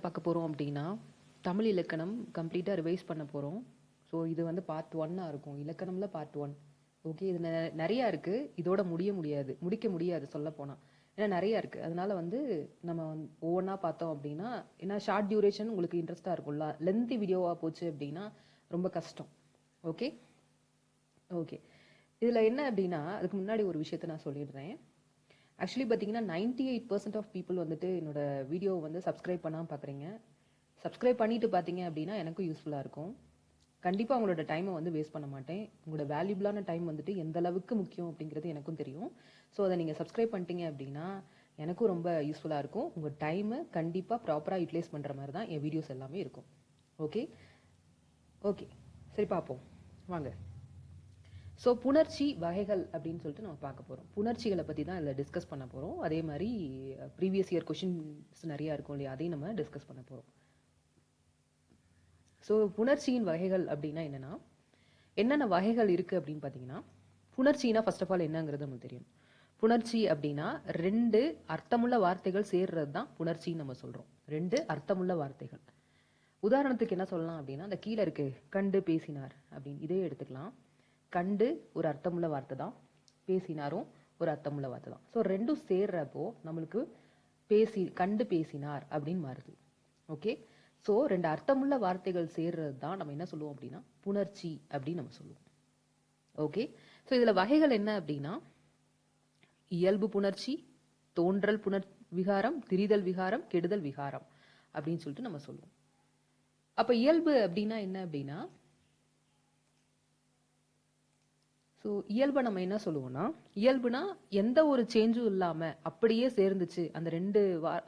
பார்க்க போகிறோம் அப்படின்னா தமிழ் இலக்கணம் கம்ப்ளீட்டாக ரிவைஸ் பண்ண போகிறோம். ஸோ இது வந்து பார்ட் 1 இருக்கும். இலக்கணமில் பார்ட் 1. ஓகே, இது நிறையா இருக்குது. இதோட முடிக்க முடியாது சொல்லப்போனால். ஏன்னா நிறையா இருக்குது. அதனால வந்து நம்ம ஒவ்வொன்றா பார்த்தோம் அப்படின்னா, ஏன்னா ஷார்ட் டியூரேஷன் உங்களுக்கு இன்ட்ரெஸ்ட்டாக இருக்கும்ல. லென்த்தி வீடியோவாக போச்சு அப்படின்னா ரொம்ப கஷ்டம். ஓகே ஓகே இதில் என்ன அப்படின்னா, அதுக்கு முன்னாடி ஒரு விஷயத்த நான் சொல்லிடுறேன். ஆக்சுவலி பார்த்தீங்கன்னா 98% ஆஃப் பீப்புள் வந்துட்டு என்னோட வீடியோவை வந்து சப்ஸ்கிரைப் பண்ணாமல் பார்க்குறீங்க. சப்ஸ்கிரைப் பண்ணிட்டு பார்த்தீங்க அப்படின்னா எனக்கும் யூஸ்ஃபுல்லாக இருக்கும். கண்டிப்பாக உங்களோட டைமை வந்து வேஸ்ட் பண்ண மாட்டேன். உங்களோட வேல்யூபிளான டைம் வந்துட்டு எந்த அளவுக்கு முக்கியம் அப்படிங்கிறது எனக்கும் தெரியும். ஸோ அதை நீங்கள் சப்ஸ்கிரைப் பண்ணிட்டீங்க அப்படின்னா எனக்கும் ரொம்ப யூஸ்ஃபுல்லாக இருக்கும். உங்கள் டைமை கண்டிப்பாக ப்ராப்பராக யூட்டிலைஸ் பண்ணுற மாதிரி தான் என் வீடியோஸ் எல்லாமே இருக்கும். ஓகே ஓகே சரி, பார்ப்போம் வாங்க. ஸோ புணர்ச்சி வகைகள் அப்படின்னு சொல்லிட்டு நம்ம பார்க்க போகிறோம். புணர்ச்சிகளை பற்றி தான் இதில் டிஸ்கஸ் பண்ண போகிறோம். அதே மாதிரி ப்ரீவியஸ் இயர் கொஷின்ஸ் நிறையா இருக்கும் இல்லையா, அதையும் நம்ம டிஸ்கஸ் பண்ண போகிறோம். ஸோ புணர்ச்சியின் வகைகள் அப்படின்னா என்னென்ன வகைகள் இருக்குது அப்படின்னு பார்த்தீங்கன்னா, புணர்ச்சினா ஃபர்ஸ்ட் ஆஃப் ஆல் என்னங்கிறது நமக்கு தெரியும். புணர்ச்சி அப்படின்னா 2 அர்த்தமுள்ள வார்த்தைகள் சேர்றது தான் புணர்ச்சின்னு நம்ம சொல்கிறோம். 2 அர்த்தமுள்ள வார்த்தைகள். உதாரணத்துக்கு என்ன சொல்லலாம் அப்படின்னா, அந்த கீழே இருக்கு கண்டு பேசினார் அப்படின்னு இதே எடுத்துக்கலாம். கண்டு ஒரு அர்த்தமுள்ள வார்த்தை தான், பேசினாரும் ஒரு அர்த்தமுள்ள வார்த்தை தான். ஸோ ரெண்டும் சேர்றப்போ நம்மளுக்கு கண்டு பேசினார் அப்படின்னு மாறுது. ஓகே, ஸோ 2 அர்த்தமுள்ள வார்த்தைகள் சேர்றது தான் நம்ம என்ன சொல்லுவோம் அப்படின்னா புணர்ச்சி அப்படின்னு நம்ம சொல்லுவோம். ஓகே, ஸோ இதில் வகைகள் என்ன அப்படின்னா, இயல்பு புணர்ச்சி, தோன்றல் விகாரம், திரிதல் விகாரம், கெடுதல் விகாரம் அப்படின்னு சொல்லிட்டு நம்ம சொல்லுவோம். அப்போ இயல்பு அப்படின்னா என்ன அப்படின்னா, ஸோ இயல்பை நம்ம என்ன சொல்லுவோம்னா, இயல்புனா எந்த ஒரு சேஞ்சும் இல்லாமல் அப்படியே சேர்ந்துச்சு, அந்த 2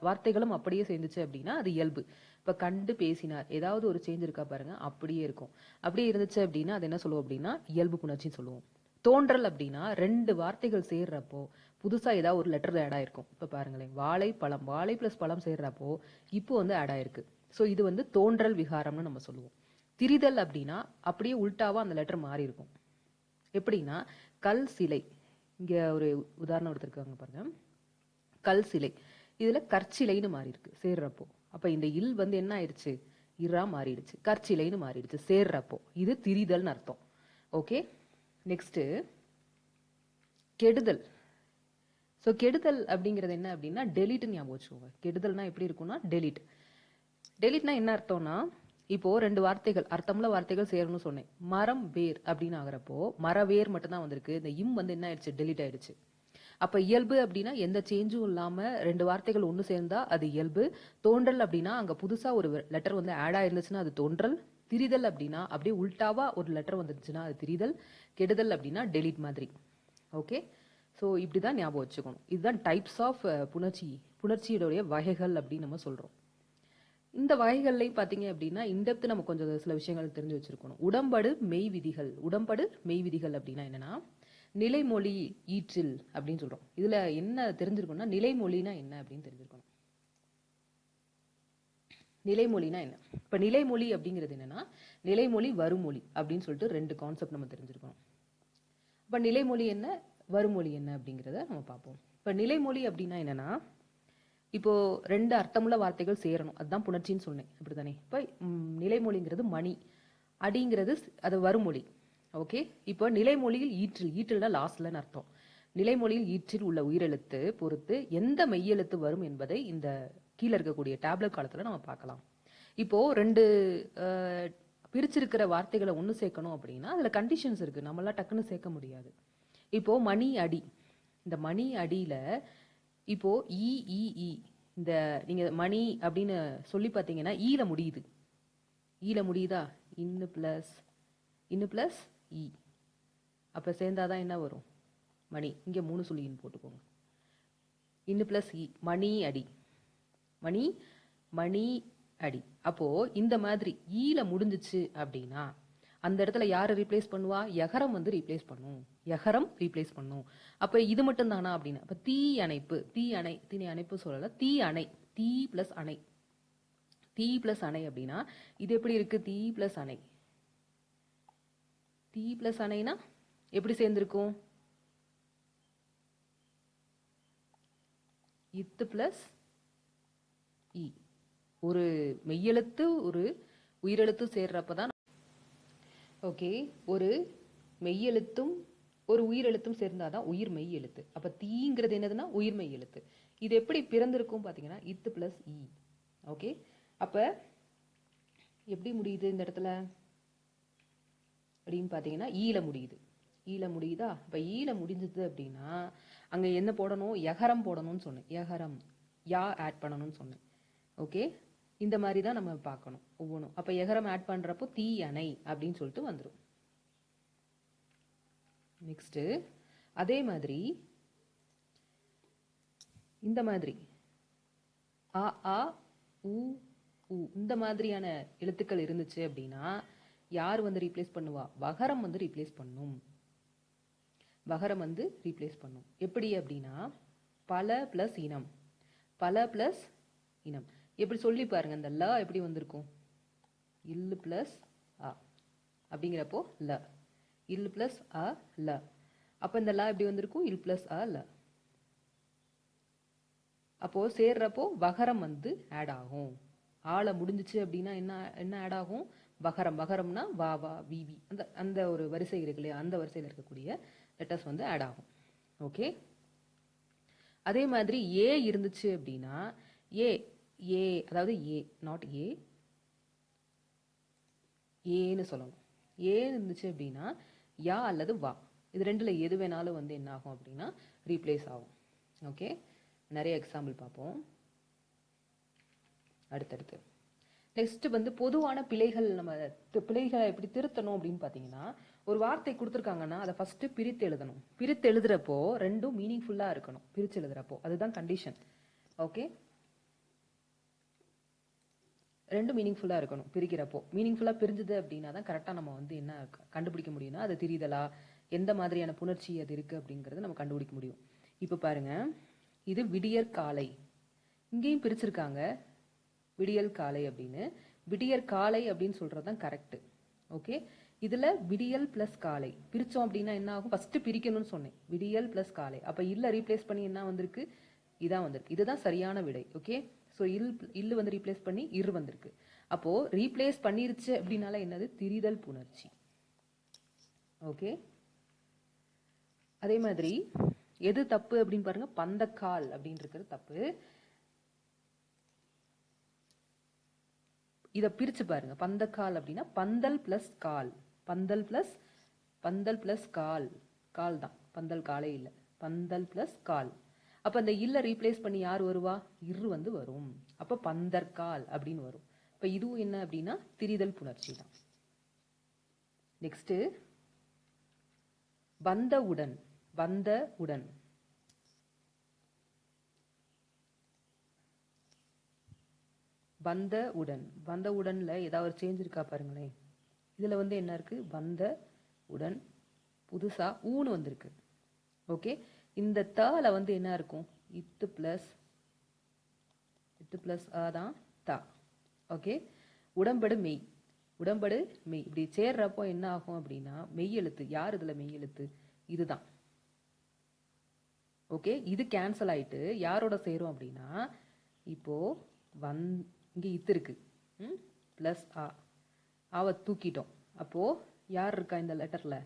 வார்த்தைகளும் அப்படியே சேர்ந்துச்சு அப்படின்னா அது இயல்பு. இப்போ கண்டு பேசினார், ஏதாவது ஒரு சேஞ்ச் இருக்கா பாருங்க, அப்படியே இருக்கும். அப்படியே இருந்துச்சு அப்படின்னா அது என்ன சொல்லுவோம் அப்படின்னா இயல்பு புணர்ச்சின்னு சொல்லுவோம். தோன்றல் அப்படின்னா 2 வார்த்தைகள் சேர்றப்போ புதுசாக ஏதாவது ஒரு லெட்டர் ஆட் ஆயிருக்கும். இப்போ பாருங்களேன், வாழை பழம், வாழை ப்ளஸ் பழம் சேர்றப்போ இப்போ வந்து ஆட் ஆயிருக்கு. ஸோ இது வந்து தோன்றல் விகாரம்னு நம்ம சொல்லுவோம். திரிதல் அப்படின்னா அப்படியே உல்டாவா அந்த லெட்டர் மாறி இருக்கும். எப்படின்னா, கல் சிலை, இங்க ஒரு உதாரணம் எடுத்திருக்காங்க பாருங்க, கல் சிலை, இதுல கற்சிலைன்னு மாறி இருக்கு சேர்றப்போ. அப்ப இந்த இல் வந்து என்ன ஆயிடுச்சு, இரா மாறிடுச்சு, கற்சிலைன்னு மாறிடுச்சு சேர்றப்போ. இது திரிதல்னு அர்த்தம். ஓகே, நெக்ஸ்ட் கெடுதல். ஸோ கெடுதல் அப்படிங்கிறது என்ன அப்படின்னா டெலிட்னு ஞாபகம் வச்சுக்கோங்க. கெடுதல்னா எப்படி இருக்கும்னா டெலிட். டெலிட்னா என்ன அர்த்தம்னா, இப்போ 2 வார்த்தைகள் அர்த்தமுள்ள வார்த்தைகள் சேரணும்னு சொன்னேன். மரம் வேர் அப்படின்னு ஆகிறப்போ மரவேர் மட்டும்தான் வந்திருக்கு. இந்த இம் வந்து என்ன ஆயிடுச்சு, டெலிட் ஆயிடுச்சு. அப்ப இயல்பு அப்படின்னா எந்த சேஞ்சும் இல்லாம 2 வார்த்தைகள் ஒன்று சேர்ந்தா அது இயல்பு. தோன்றல் அப்படின்னா அங்க புதுசா ஒரு லெட்டர் வந்து ஆட் ஆயிருந்துச்சுன்னா அது தோன்றல். திரிதல் அப்படின்னா அப்படியே உல்டாவா ஒரு லெட்டர் வந்துருச்சுன்னா அது திரிதல். கெடுதல் அப்படின்னா டெலிட் மாதிரி. ஓகே, ஸோ இப்படிதான் ஞாபகம் வச்சுக்கணும். இதுதான் டைப்ஸ் ஆஃப் புணர்ச்சியுடைய வகைகள் அப்படின்னு நம்ம சொல்றோம். இந்த வகைகள்லையும் பார்த்தீங்க அப்படின்னா இன்டெப்த் நம்ம கொஞ்சம் சில விஷயங்கள் தெரிஞ்சு வச்சிருக்கணும். உடம்படு மெய் விதிகள். உடம்படு மெய் விதிகள் அப்படின்னா என்னன்னா, நிலைமொழி ஈற்றில் அப்படின்னு சொல்றோம். இதுல என்ன தெரிஞ்சிருக்கணும்னா, நிலைமொழினா என்ன அப்படின்னு தெரிஞ்சிருக்கணும். நிலைமொழினா என்ன? இப்ப நிலைமொழி அப்படிங்கிறது என்னன்னா, நிலைமொழி வருமொழி அப்படின்னு சொல்லிட்டு 2 கான்செப்ட் நம்ம தெரிஞ்சிருக்கணும். இப்ப நிலைமொழி என்ன, வருமொழி என்ன அப்படிங்கிறத நம்ம பார்ப்போம். இப்ப நிலைமொழி அப்படின்னா என்னன்னா, இப்போ 2 அர்த்தமுள்ள வார்த்தைகள் சேரணும், அதுதான் புணர்ச்சின்னு சொன்னேன், அப்படித்தானே? இப்போ நிலைமொழிங்கிறது மணி, அடிங்கிறது அது வருமொழி. ஓகே, இப்போ நிலைமொழியில் ஈற்றில்னா லாஸ்ட்லன்னு அர்த்தம். நிலைமொழியில் ஈற்றில் உள்ள உயிரெழுத்து பொறுத்து எந்த மெய்யெழுத்து வரும் என்பதை இந்த கீழே இருக்கக்கூடிய டேப்லெட் காலத்துல நம்ம பார்க்கலாம். இப்போ 2 பிரிச்சிருக்கிற வார்த்தைகளை ஒன்று சேர்க்கணும் அப்படின்னா அதுல கண்டிஷன்ஸ் இருக்கு, நம்மளாம் டக்குன்னு சேர்க்க முடியாது. இப்போ மணி அடி, இந்த மணி அடியில இப்போ இந்த நீங்க மணி அப்படின்னு சொல்லி பார்த்தீங்கன்னா ஈல முடியுது. ஈல முடியுதா, இன்னு பிளஸ் இ, அப்ப சேர்ந்தாதான் என்ன வரும், மணி. இங்க 3 சொல்லின்னு போட்டுக்கோங்க. இன்னு பிளஸ் இ, மணி அடி, மணி அடி. அப்போ இந்த மாதிரி ஈல முடிஞ்சிச்சு அப்படின்னா அந்த இடத்துல யாரை ரீப்ளேஸ் பண்ணுவா, யகரம் வந்து ரீப்ளேஸ் பண்ணும். யகரம் ரீப்ளேஸ் பண்ணும். அப்ப இது மட்டும் தானா அப்படின்னா, அப்ப தீ அணைப்பு, தீ அணைப்பு சொல்லல, தீ அணை, தீ பிளஸ் அணை, தீ பிளஸ் அணை அப்படின்னா இது எப்படி இருக்கு, தீ பிளஸ் அணை, தீ பிளஸ் அணைனா எப்படி சேர்ந்திருக்கும், இத்து பிளஸ் இ. ஒரு மெய்யெழுத்து ஒரு உயிரெழுத்து சேர்றப்பதான் ஓகே ஒரு மெய்யெழுத்தும் ஒரு உயிரெழுத்தும் சேர்ந்தாதான் உயிர் மெய் எழுத்து. அப்ப தீங்கிறது என்னதுன்னா உயிர் மெய் எழுத்து. இது எப்படி பிறந்திருக்கும் பாத்தீங்கன்னா இத்து பிளஸ் இ. ஓகே, அப்ப எப்படி முடியுது இந்த இடத்துல அப்படின்னு பாத்தீங்கன்னா ஈல முடியுது. ஈல முடியுதா? அப்ப ஈல முடிஞ்சது அப்படின்னா அங்க என்ன போடணும்? யகரம் போடணும்னு சொன்னேன். யகரம் யா ஆட் பண்ணணும்னு சொன்னேன். ஓகே, இந்த மாதிரி தான் நம்ம பார்க்கணும் ஒவ்வொன்றும். அப்ப யகரம் ஆட் பண்றப்போ தீ அணை அப்படின்னு சொல்லிட்டு வந்துடும். நெக்ஸ்ட் அதே மாதிரி இந்த மாதிரி ஆ ஆ உ உ இந்த மாதிரியான எழுத்துக்கள் இருந்துச்சு அப்படின்னா யார் வந்து ரீப்ளேஸ் பண்ணுவா? வகரம் வந்து ரீப்ளேஸ் பண்ணும். வகரம் வந்து ரீப்ளேஸ் பண்ணும். எப்படி அப்படின்னா பல பிளஸ் இனம், பல பிளஸ் இனம். எப்படி சொல்லி பாருங்க, இந்த ல எப்படி வந்திருக்கும்? இல்லு பிளஸ் அ அப்படிங்கிறப்போ ல, இல் பிளஸ் அ ல. அப்ப இந்த ல எப்படி வந்திருக்கும்? இல் பிளஸ் அ ல. அப்போ சேர்றப்போ வகரம் வந்து ஆட் ஆகும். ஆள முடிஞ்சிச்சு அப்படின்னா என்ன என்ன ஆட் ஆகும்? வகரம். வகரம்னா வா வா வி வி அந்த அந்த ஒரு வரிசை இருக்கு இல்லையா, அந்த வரிசையில் இருக்கக்கூடிய லெட்டர்ஸ் வந்து ஆட் ஆகும். ஓகே, அதே மாதிரி ஏ இருந்துச்சு அப்படின்னா ஏ ஏ அதாவது ஏ நாட் ஏ ஏன்னு சொல்லணும். ஏ இருந்துச்சு அப்படின்னா யா அல்லது வா, இது ரெண்டுல எது வேணாலும் வந்து என்ன ஆகும் அப்படின்னா ரீப்ளேஸ் ஆகும். ஓகே, நிறைய எக்ஸாம்பிள் பார்ப்போம் அடுத்தடுத்து. நெக்ஸ்ட் வந்து பொதுவான பிழைகள். நம்ம பிழைகளை எப்படி திருத்தணும் அப்படின்னு பார்த்தீங்கன்னா ஒரு வார்த்தை கொடுத்துருக்காங்கன்னா அதை ஃபர்ஸ்ட் பிரித்து எழுதணும். பிரித்து எழுதுறப்போ ரெண்டும் மீனிங்ஃபுல்லாக இருக்கணும். பிரித்து எழுதுறப்போ அதுதான் கண்டிஷன். ஓகே, ரெண்டும் மீனிங்ஃபுல்லாக இருக்கணும். பிரிக்கிறப்போ மீனிங்ஃபுல்லாக பிரிஞ்சுது அப்படின்னா தான் கரெக்டாக நம்ம வந்து என்ன கண்டுபிடிக்க முடியும்னா அது தெரியுதலா, எந்த மாதிரியான புணர்ச்சி அது இருக்குது அப்படிங்கிறத நம்ம கண்டுபிடிக்க முடியும். இப்போ பாருங்க, இது விடியற் காலை, இங்கேயும் பிரிச்சிருக்காங்க விடியல் காலை அப்படின்னு. விடியற் காலை அப்படின்னு சொல்கிறது தான் கரெக்டு. ஓகே, இதில் விடியல் ப்ளஸ் காலை பிரித்தோம் அப்படின்னா என்ன ஆகும்? ஃபஸ்ட்டு பிரிக்கணும்னு சொன்னேன், விடியல் ப்ளஸ் காலை. அப்போ இல்லை ரீப்ளேஸ் பண்ணி என்ன வந்திருக்கு? இதான் வந்திருக்கு. இதுதான் சரியான விடை. ஓகே, ஸோ இல்லு வந்து ரீப்ளேஸ் பண்ணி இரு வந்திருக்கு. அப்போது ரீப்ளேஸ் பண்ணிருச்சு அப்படின்னால என்னது? திரிதல் புணர்ச்சி. ஓகே, அதே மாதிரி எது தப்பு அப்படின்னு பாருங்க, பந்தக்கால் அப்படின்னு இருக்கிறது தப்பு. இதை பிரிச்சு பாருங்க, பந்தக்கால் அப்படின்னா பந்தல் பிளஸ் கால். பந்தல் பிளஸ் கால், கால் தான், பந்தல் காலே இல்லை, பந்தல் பிளஸ் கால். அப்ப அந்த இல்ல ரீப்ளேஸ் பண்ணி யார் வருவா? இரு வந்து வரும். அப்ப பந்தற்கால் அப்படின்னு வரும். இப்ப இதுவும் என்ன அப்படின்னா திரிதல் புணர்ச்சி தான். நெக்ஸ்ட் வந்த உடன். வந்த உடன் வந்த உடன். வந்த உடன்ல ஏதாவது சேஞ்ச் இருக்கா பாருங்களேன். இதுல வந்து என்ன இருக்கு? வந்த உடன் புதுசா ஊன்னு வந்திருக்கு. ஓகே, இந்த தல வந்து என்ன இருக்கும்? இத்து பிளஸ் தான் தா. ஓகே, உடம்படு மெய். உடம்படு மெய் இப்படி சேர்றப்போ என்ன ஆகும் அப்படின்னா மெய் எழுத்து. யார் இதுல மெய் எழுத்து? இதுதான். ஓகே, இது கேன்சல் ஆயிட்டு யாரோட சேரும் அப்படின்னா இப்போ இங்க இத்து இருக்கு பிளஸ் ஆ, ஆவை தூக்கிட்டோம். அப்போ யார் இருக்கா இந்த லெட்டர்ல?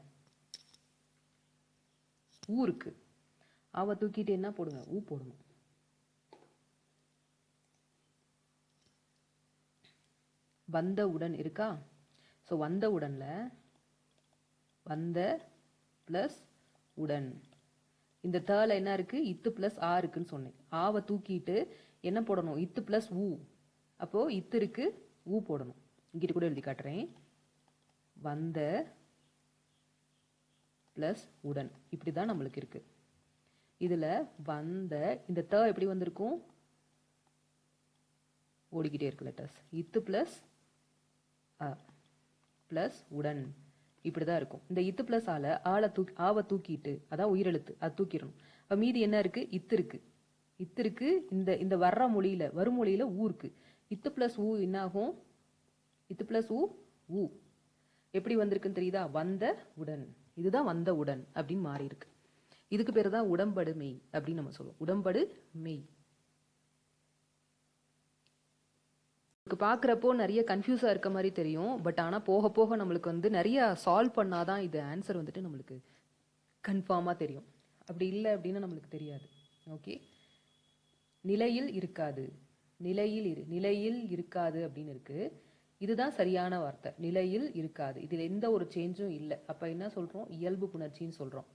ஊ இருக்கு. ஆவை தூக்கிட்டு என்ன போடுங்க? ஊ போடணும். வந்த உடன் இருக்கா? ஸோ வந்த உடன்ல வந்த பிளஸ் உடன். இந்த தேர்ல என்ன இருக்கு? இத்து பிளஸ் ஆ இருக்குன்னு சொன்னேன். ஆவை தூக்கிட்டு என்ன போடணும்? இத்து பிளஸ் ஊ. அப்போ இத்து இருக்கு, ஊ போடணும். இங்கிட்டு கூட எழுதி காட்டுறேன். வந்த பிளஸ் உடன் இப்படிதான் நம்மளுக்கு இருக்கு. இதுல வந்த இந்த த எப்படி வந்திருக்கும்? ஓடிக்கிட்டே இருக்கு லெட்டர்ஸ். இத்து பிளஸ் அ பிளஸ் உடன் இப்படிதான் இருக்கும். இந்த இத்து பிளஸ் ஆவை தூக்கிட்டு, அதான் உயிரெழுத்து, அது தூக்கிடணும். அப்ப மீதி என்ன இருக்கு? இத்து இருக்கு. இத்து இருக்கு. இந்த வர்ற மொழியில வரும் மொழியில ஊ இருக்கு. இத்து பிளஸ் ஊ என்ன ஆகும்? இத்து பிளஸ் ஊ ஊ எப்படி வந்திருக்குன்னு தெரியுதா? வந்த உடன். இதுதான் வந்த உடன் அப்படின்னு மாறி இருக்கு. இதுக்கு பேரு தான் உடம்படு மெய் அப்படின்னு நம்ம சொல்லுவோம். உடம்படு மெய். பார்க்குறப்போ நிறைய கன்ஃபியூஸாக இருக்க மாதிரி தெரியும். பட் ஆனால் போக போக நம்மளுக்கு வந்து நிறைய சால்வ் பண்ணாதான் இது ஆன்சர் வந்துட்டு நம்மளுக்கு கன்ஃபார்மாக தெரியும். அப்படி இல்லை அப்படின்னா நம்மளுக்கு தெரியாது. ஓகே, நிலையில் இருக்காது, நிலையில் இருக்காது அப்படின்னு இருக்கு. இதுதான் சரியான வார்த்தை. நிலையில் இருக்காது, இதில் எந்த ஒரு சேஞ்சும் இல்லை. அப்போ என்ன சொல்கிறோம்? இயல்பு புணர்ச்சின்னு சொல்கிறோம்.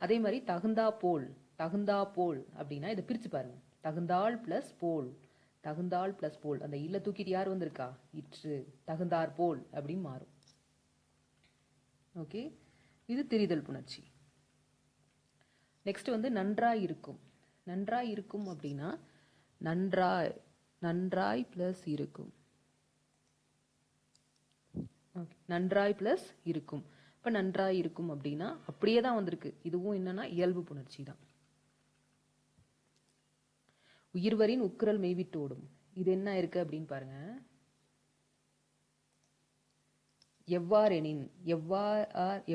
அதே மாதிரி தகுந்தா போல் அப்படின்னா இதை பிரித்து பாருங்க. தகுந்தாள் ப்ளஸ் போல், தகுந்தாள் ப்ளஸ் போல், அந்த இல்ல தூக்கிட்டு யார் வந்திருக்கா? இற்று. தகுந்தார் போல் அப்படின்னு மாறும். ஓகே, இது திரிதல் புணர்ச்சி. நெக்ஸ்ட் வந்து நன்றாய் இருக்கும். நன்றாய் இருக்கும் அப்படின்னா நன்றாய் பிளஸ் இருக்கும். நன்றாய் பிளஸ் இருக்கும். இப்போ நன்றாய் இருக்கும் அப்படின்னா அப்படியே தான் வந்திருக்கு. இதுவும் என்னன்னா இயல்பு புணர்ச்சி தான். உயிர்வரின் உக்குரல் மெய்விட்டு ஓடும். இது என்ன இருக்கு அப்படின்னு பாருங்க. எவ்வாறெனின்,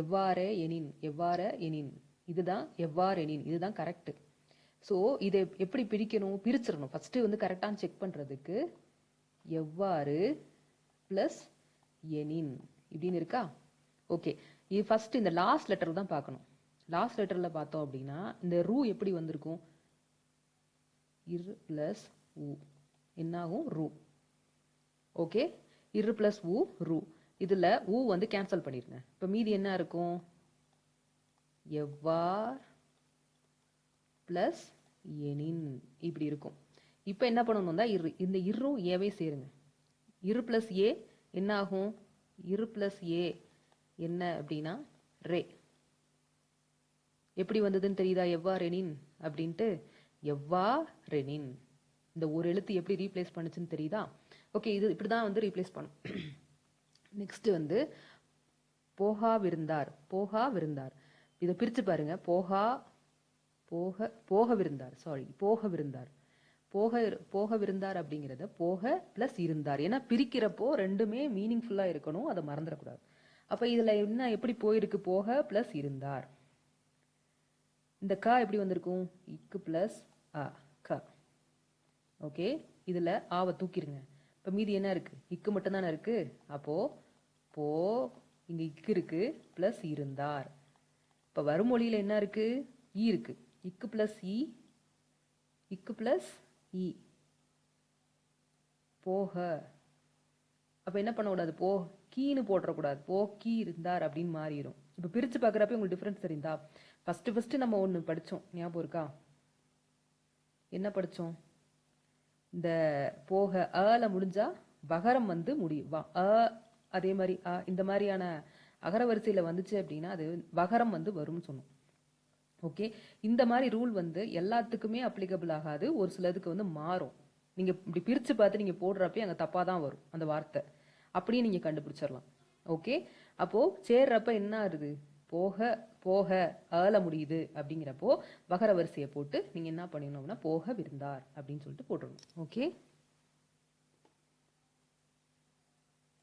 எவ்வாறே எனின், இதுதான் எவ்வாறெனின், இதுதான் கரெக்ட். ஸோ இதை எப்படி பிரிக்கணும்? பிரிச்சிடணும். ஃபர்ஸ்ட் வந்து கரெக்டான செக் பண்றதுக்கு எவ்வாறு பிளஸ் எனின் இப்படின்னு இருக்கா? ஓகே, இது ஃபர்ஸ்ட் இந்த லாஸ்ட் லெட்டர் தான் பார்க்கணும். லாஸ்ட் லெட்டர்ல பார்த்தோம் அப்படின்னா இந்த ரூ எப்படி வந்திருக்கும்? இரு பிளஸ் ஊ என்னாகும்? ரூ. ஓகே, இரு பிளஸ் ஊ ரூ. இதுல ஊ வந்து கேன்சல் பண்ணிருங்க. இப்ப மீதி என்ன இருக்கும்? எவ்வார் பிளஸ் எனின் இப்படி இருக்கும். இப்ப என்ன பண்ணணும்னா இந்த இரு ஏவை சேருங்க. இரு பிளஸ் ஏ என்ன ஆகும்? இரு பிளஸ் ஏ என்ன அப்படின்னா ரே. எப்படி வந்ததுன்னு தெரியுதா? எவ்வாறெனின் அப்படின்ட்டு. எவ்வாறெனின் இந்த ஒரு எழுத்து எப்படி ரீப்ளேஸ் பண்ணுச்சுன்னு தெரியுதா? ஓகே, இது இப்படிதான் வந்து ரீப்ளேஸ் பண்ணும். நெக்ஸ்ட் வந்து போகா விருந்தார். போகா விருந்தார் இதை பிரிச்சு பாருங்க. போக விருந்தார், சாரி, போக விருந்தார். போக விருந்தார் அப்படிங்கிறத போக பிளஸ் இருந்தார். ஏன்னா பிரிக்கிறப்போ ரெண்டுமே மீனிங்ஃபுல்லா இருக்கணும், அதை மறந்துடக்கூடாது. அப்ப இதுல என்ன எப்படி போயிருக்கு? போக பிளஸ் இருந்தார். இந்த க எப்படி வந்திருக்கும்? இக்கு பிளஸ் அ க. ஓகே, இதுல ஆவை தூக்கிருங்க. இப்ப மீதி என்ன இருக்கு? இக்கு மட்டும் தானே இருக்கு. அப்போ போ, இங்க இக்கு இருக்கு, பிளஸ் இருந்தார். இப்ப வருமொழியில என்ன இருக்கு? ஈ இருக்கு. இக்கு பிளஸ் இ, இக்கு பிளஸ் இ, போக. அப்ப என்ன பண்ணக்கூடாது? போ கீன்னு போட்டுறக்கூடாது. போ கீ இருந்தார் அப்படின்னு மாறிடும். இப்ப பிரிச்சு பாக்குறப்ப உங்களுக்கு டிஃபரன்ஸ் தெரியுதா? ஃபர்ஸ்ட் நம்ம ஒண்ணு படிச்சோம், ஞாபகம் இருக்கா? என்ன படிச்சோம்? இந்த போக அல முடிஞ்சா வகரம் வந்து முடியும். அதே மாதிரி இந்த மாதிரியான அகர வரிசையில வந்துச்சு அப்படின்னா அது வகரம் வந்து வரும்னு சொன்னோம். ஓகே, இந்த மாதிரி ரூல் வந்து எல்லாத்துக்குமே அப்ளிகபிள் ஆகாது. ஒரு சிலதுக்கு வந்து மாறும். நீங்க இப்படி பிரிச்சு பார்த்து நீங்க போடுறப்ப அங்க தப்பா தான் வரும் அந்த வார்த்தை. அப்படியே நீங்க கண்டுபிடிச்சிடலாம். ஓகே, அப்போ சேர்றப்ப என்ன ஆகுது? போக அல முடியுது அப்படிங்கிறப்போ வகர வரிசையை போட்டு நீங்க என்ன பண்ணணும் அப்படின்னா போக விருந்தார் அப்படின்னு சொல்லிட்டு போட்டுடணும். ஓகே,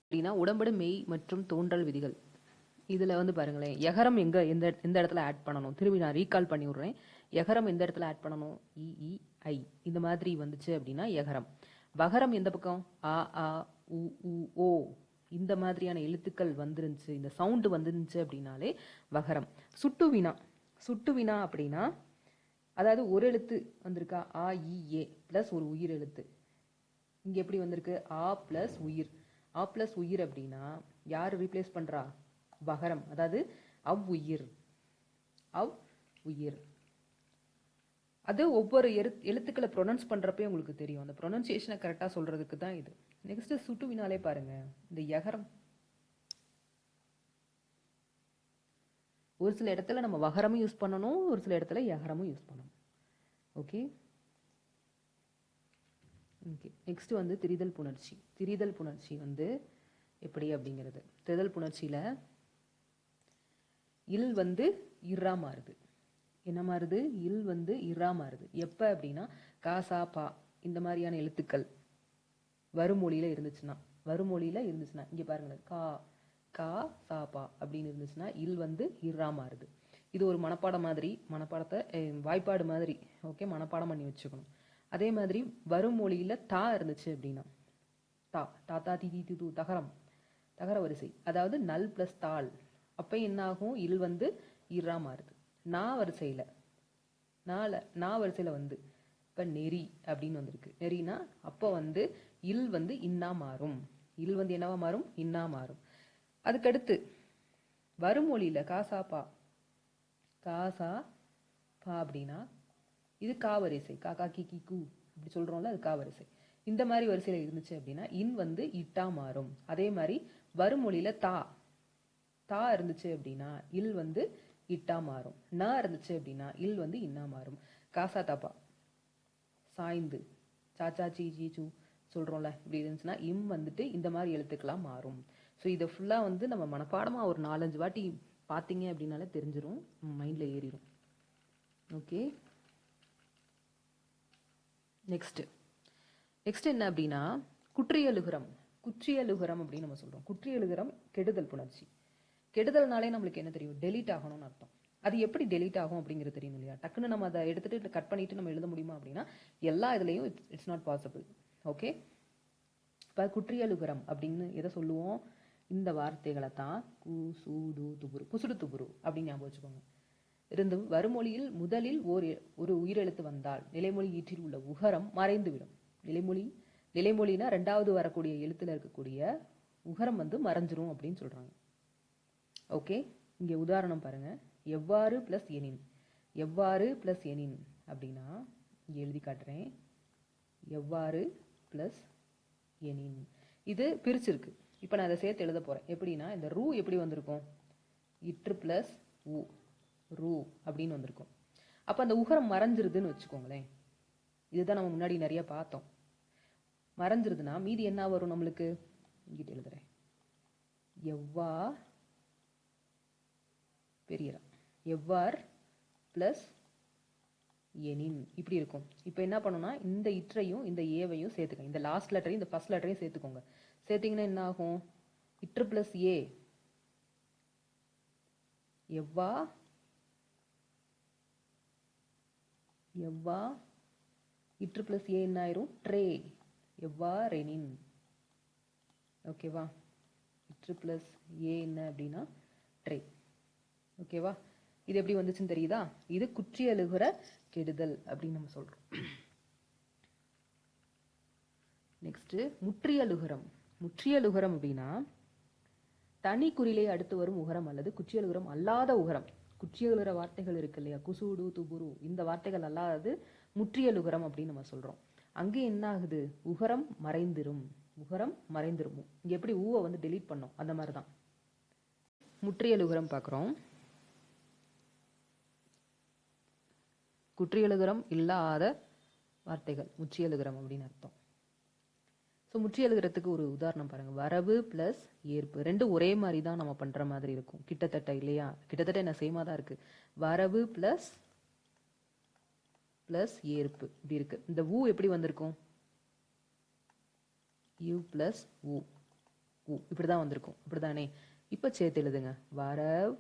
அப்படின்னா உடம்படு மெய் மற்றும் தோன்றல் விதிகள். இதுல வந்து பாருங்களேன், எகரம் எங்க எந்த இடத்துல ஆட் பண்ணணும்? திரும்பி நான் ரீகால் பண்ணி விடுறேன். எகரம் எந்த இடத்துல ஆட் பண்ணணும்? இ ஐ இந்த மாதிரி வந்துச்சு அப்படின்னா எகரம். வகரம் எந்த பக்கம்? ஆ உ ஓ இந்த மாதிரியான எழுத்துக்கள் வந்துருந்துச்சு, இந்த சவுண்டு வந்துருந்துச்சு அப்படின்னாலே வகரம். சுட்டு வினா அப்படின்னா அதாவது ஒரு எழுத்து வந்திருக்கா? ஆ இ ஏ பிளஸ் ஒரு உயிர் எழுத்து. இங்க எப்படி வந்திருக்கு? ஆ பிளஸ் உயிர். ஆ பிளஸ் உயிர் அப்படின்னா யாரு ரீப்ளேஸ் பண்றா? வகரம். அதாவது அவ்வுயிர். அது ஒவ்வொரு எழுத்துக்களை ப்ரொனவுன்ஸ் பண்றப்பே உங்களுக்கு தெரியும். அந்த ப்ரொனன்சியேஷனை கரெக்டா சொல்றதுக்கு தான் இது. நெக்ஸ்ட் சுட்டுவினாலே பாருங்க, இந்த யகரம் ஒரு சில இடத்துல நம்ம வகரமும் யூஸ் பண்ணணும், ஒரு சில இடத்துல யகரமும் யூஸ் பண்ணணும். ஓகே, நெக்ஸ்ட் வந்து திரிதல் புணர்ச்சி. திரிதல் புணர்ச்சி வந்து எப்படி அப்படிங்கிறது. திரிதல் புணர்ச்சியில இல் வந்து இர்ரா மாறுது. என்ன மாறுது? இல் வந்து இர்ரா மாறுது. எப்ப அப்படின்னா காசா பா இந்த மாதிரியான எழுத்துக்கள் வருமொழியில இருந்துச்சுன்னா இங்க பாருங்களேன், கா சா பா அப்படின்னு இருந்துச்சுன்னா இல் வந்து இர்ரா மாறுது. இது ஒரு மனப்பாடத்தை வாய்ப்பாடு மாதிரி. ஓகே, மனப்பாடம் பண்ணி வச்சுக்கணும். அதே மாதிரி வருமொழியில தா இருந்துச்சு அப்படின்னா தா தாத்தா தி து தகரம், தகர வரிசை. அதாவது நல் ப்ளஸ் தாள். அப்போ என்ன ஆகும்? இல் வந்து இரா மாறுது. நா வரிசையில் நா வரிசையில் வந்து இப்போ நெறி அப்படின்னு வந்திருக்கு. நெறினா அப்போ வந்து இல் வந்து இன்னா மாறும். இல் வந்து என்னவா மாறும்? இன்னா மாறும். அதுக்கடுத்து வருமொழியில் காசா பா, காசா பா அப்படின்னா இது கா வரிசை. காக்கா கி கி கூ அப்படி சொல்கிறோம்ல, அது கா வரிசை. இந்த மாதிரி வரிசையில் இருந்துச்சு அப்படின்னா இன் வந்து இட்டா மாறும். அதே மாதிரி வருமொழியில் தா தா இருந்துச்சு அப்படின்னா இல் வந்து இட்டா மாறும். நா இருந்துச்சு அப்படின்னா இல் வந்து இன்னா மாறும். காசா தாப்பா சாய்ந்து சாச்சா சீ சீ சூ சொல்கிறோம்ல, இப்படி இருந்துச்சுன்னா இம் வந்துட்டு இந்த மாதிரி எழுத்துக்கெல்லாம் மாறும். ஸோ இதை ஃபுல்லாக வந்து நம்ம மனப்பாடமாக ஒரு 4-5 வாட்டி பார்த்தீங்க அப்படின்னாலே தெரிஞ்சிடும், மைண்டில் ஏறிடும். ஓகே, நெக்ஸ்ட் என்ன அப்படின்னா குற்றியலுகரம். குற்றியலுகரம் அப்படின்னு நம்ம சொல்கிறோம். குற்றியலுகரம் கெடுதல் புணர்ச்சி. கெடுதல்னாலே நம்மளுக்கு என்ன தெரியும்? டெலீட் ஆகணும்னு அர்த்தம். அது எப்படி டெலீட் ஆகும் அப்படிங்கிறது தெரியும் இல்லையா? டக்குன்னு நம்ம அதை எடுத்துகிட்டு கட் பண்ணிவிட்டு நம்ம எழுத முடியுமா அப்படின்னா எல்லா இதுலேயும் இட்ஸ் நாட் பாசிபிள். ஓகே, இப்போ குற்றியலுகரம் அப்படின்னு எதை சொல்லுவோம்? இந்த வார்த்தைகளை தான் கு சு டு துபுரு, குசுடு துபுரு அப்படின்னு ஞாபகம் வச்சுக்கோங்க. இருந்து வருமொழியில் முதலில் ஒரு உயிரெழுத்து வந்தால் நிலைமொழி ஈற்றில் உள்ள உகரம் மறைந்துவிடும். நிலைமொழினா ரெண்டாவது வரக்கூடிய எழுத்துல இருக்கக்கூடிய உகரம் வந்து மறைஞ்சிரும் அப்படின்னு சொல்றாங்க. ஓகே, இங்கே உதாரணம் பாருங்க. எவ்வாறு பிளஸ் எனின். எவ்வாறு பிளஸ் எனின் அப்படின்னா இங்கே எழுதி காட்டுறேன். எவ்வாறு பிளஸ் எனின் இது பிரிச்சிருக்கு. இப்போ நான் அதை சேர்த்து எழுத போகிறேன். எப்படின்னா இந்த ரூ எப்படி வந்திருக்கும்? இற்று பிளஸ் ஊ, ரூ அப்படின்னு வந்திருக்கும். அப்போ அந்த உகரம் மறைஞ்சிருதுன்னு வச்சுக்கோங்களேன். இதுதான் நம்ம முன்னாடி நிறைய பார்த்தோம். மறைஞ்சிருதுன்னா மீதி என்ன வரும் நம்மளுக்கு? இங்கிட்ட எழுதுறேன். எவ்வா பெரியரா, எவ்வார் பிளஸ் எனின் இப்படி இருக்கும். இப்போ என்ன பண்ணணும்னா இந்த இற்றையும் இந்த ஏவையும் சேர்த்துக்கோங்க. இந்த லாஸ்ட் லெட்டரையும் இந்த ஃபர்ஸ்ட் லெட்டரையும் சேர்த்துக்கோங்க. சேர்த்தீங்கன்னா என்ன ஆகும்? இற்று பிளஸ் ஏ எவ்வா, எவ்வா இற்று பிளஸ் ஏ என்ன ஆயிரும்? ட்ரே, எவ்வாறெனின். ஓகேவா? இற்று பிளஸ் ஏ என்ன அப்படின்னா ட்ரே. ஓகேவா? இது எப்படி வந்துச்சுன்னு தெரியுதா? இது குற்றியலுகிற கெடுதல் அப்படின்னு நம்ம சொல்றோம். நெக்ஸ்ட் முற்றியலுகரம். முற்றியலுகரம் அப்படின்னா தனி குறிலை அடுத்து வரும் உகரம் அல்லது குற்றியலுகரம் அல்லாத உகரம். குற்றியலுகிற வார்த்தைகள் இருக்கு இல்லையா? குசுடு துபுரு, இந்த வார்த்தைகள் அல்லாதது முற்றியலுகரம் அப்படின்னு நம்ம சொல்றோம். அங்கே என்ன ஆகுது? உகரம் மறைந்திரும். உகரம் மறைந்திரும். இங்க எப்படி ஊவை வந்து டெலீட் பண்ணோம் அந்த மாதிரி தான் முற்றியலுகரம் பார்க்குறோம். குற்றியலுகரம் இல்லாத வார்த்தைகள் முற்றியலுகரம் அப்படின்னு அர்த்தம். ஸோ முற்றியலுகரத்துக்கு ஒரு உதாரணம் பாருங்க. வரவு பிளஸ் ஏற்பு ரெண்டும் ஒரே மாதிரி தான் நம்ம பண்ற மாதிரி இருக்கும் கிட்டத்தட்ட, இல்லையா? கிட்டத்தட்ட என்ன சேமா தான் இருக்கு. வரவு பிளஸ் பிளஸ் ஏற்பு இப்படி இருக்கு. இந்த ஊ எப்படி வந்திருக்கும்? யூ பிளஸ் ஊ, ஊ இப்படிதான் வந்திருக்கும். அப்படிதானே? இப்போ சேர்த்து எழுதுங்க. வரவ்.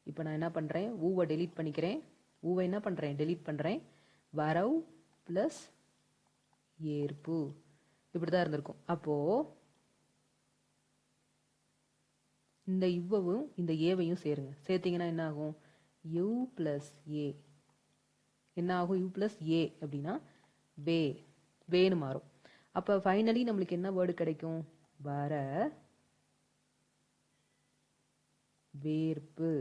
இப்போ நான் என்ன பண்றேன்? ஊவை டெலீட் பண்ணிக்கிறேன். ஊவை என்ன பண்றேன்? டெலீட் பண்றேன். வரவ் பிளஸ் ஏற்பு இப்படிதான் இருந்திருக்கும். அப்போ இந்த இவ்வவும் இந்த ஏவையும் சேருங்க. சேர்த்தீங்கன்னா என்ன ஆகும்? யூ பிளஸ் ஏ என்ன ஆகும்? யூ பிளஸ் ஏ அப்படின்னா வே, வேன்னு மாறும். அப்போ ஃபைனலி நம்மளுக்கு என்ன வேர்டு கிடைக்கும்? வர வேர்ப்பு.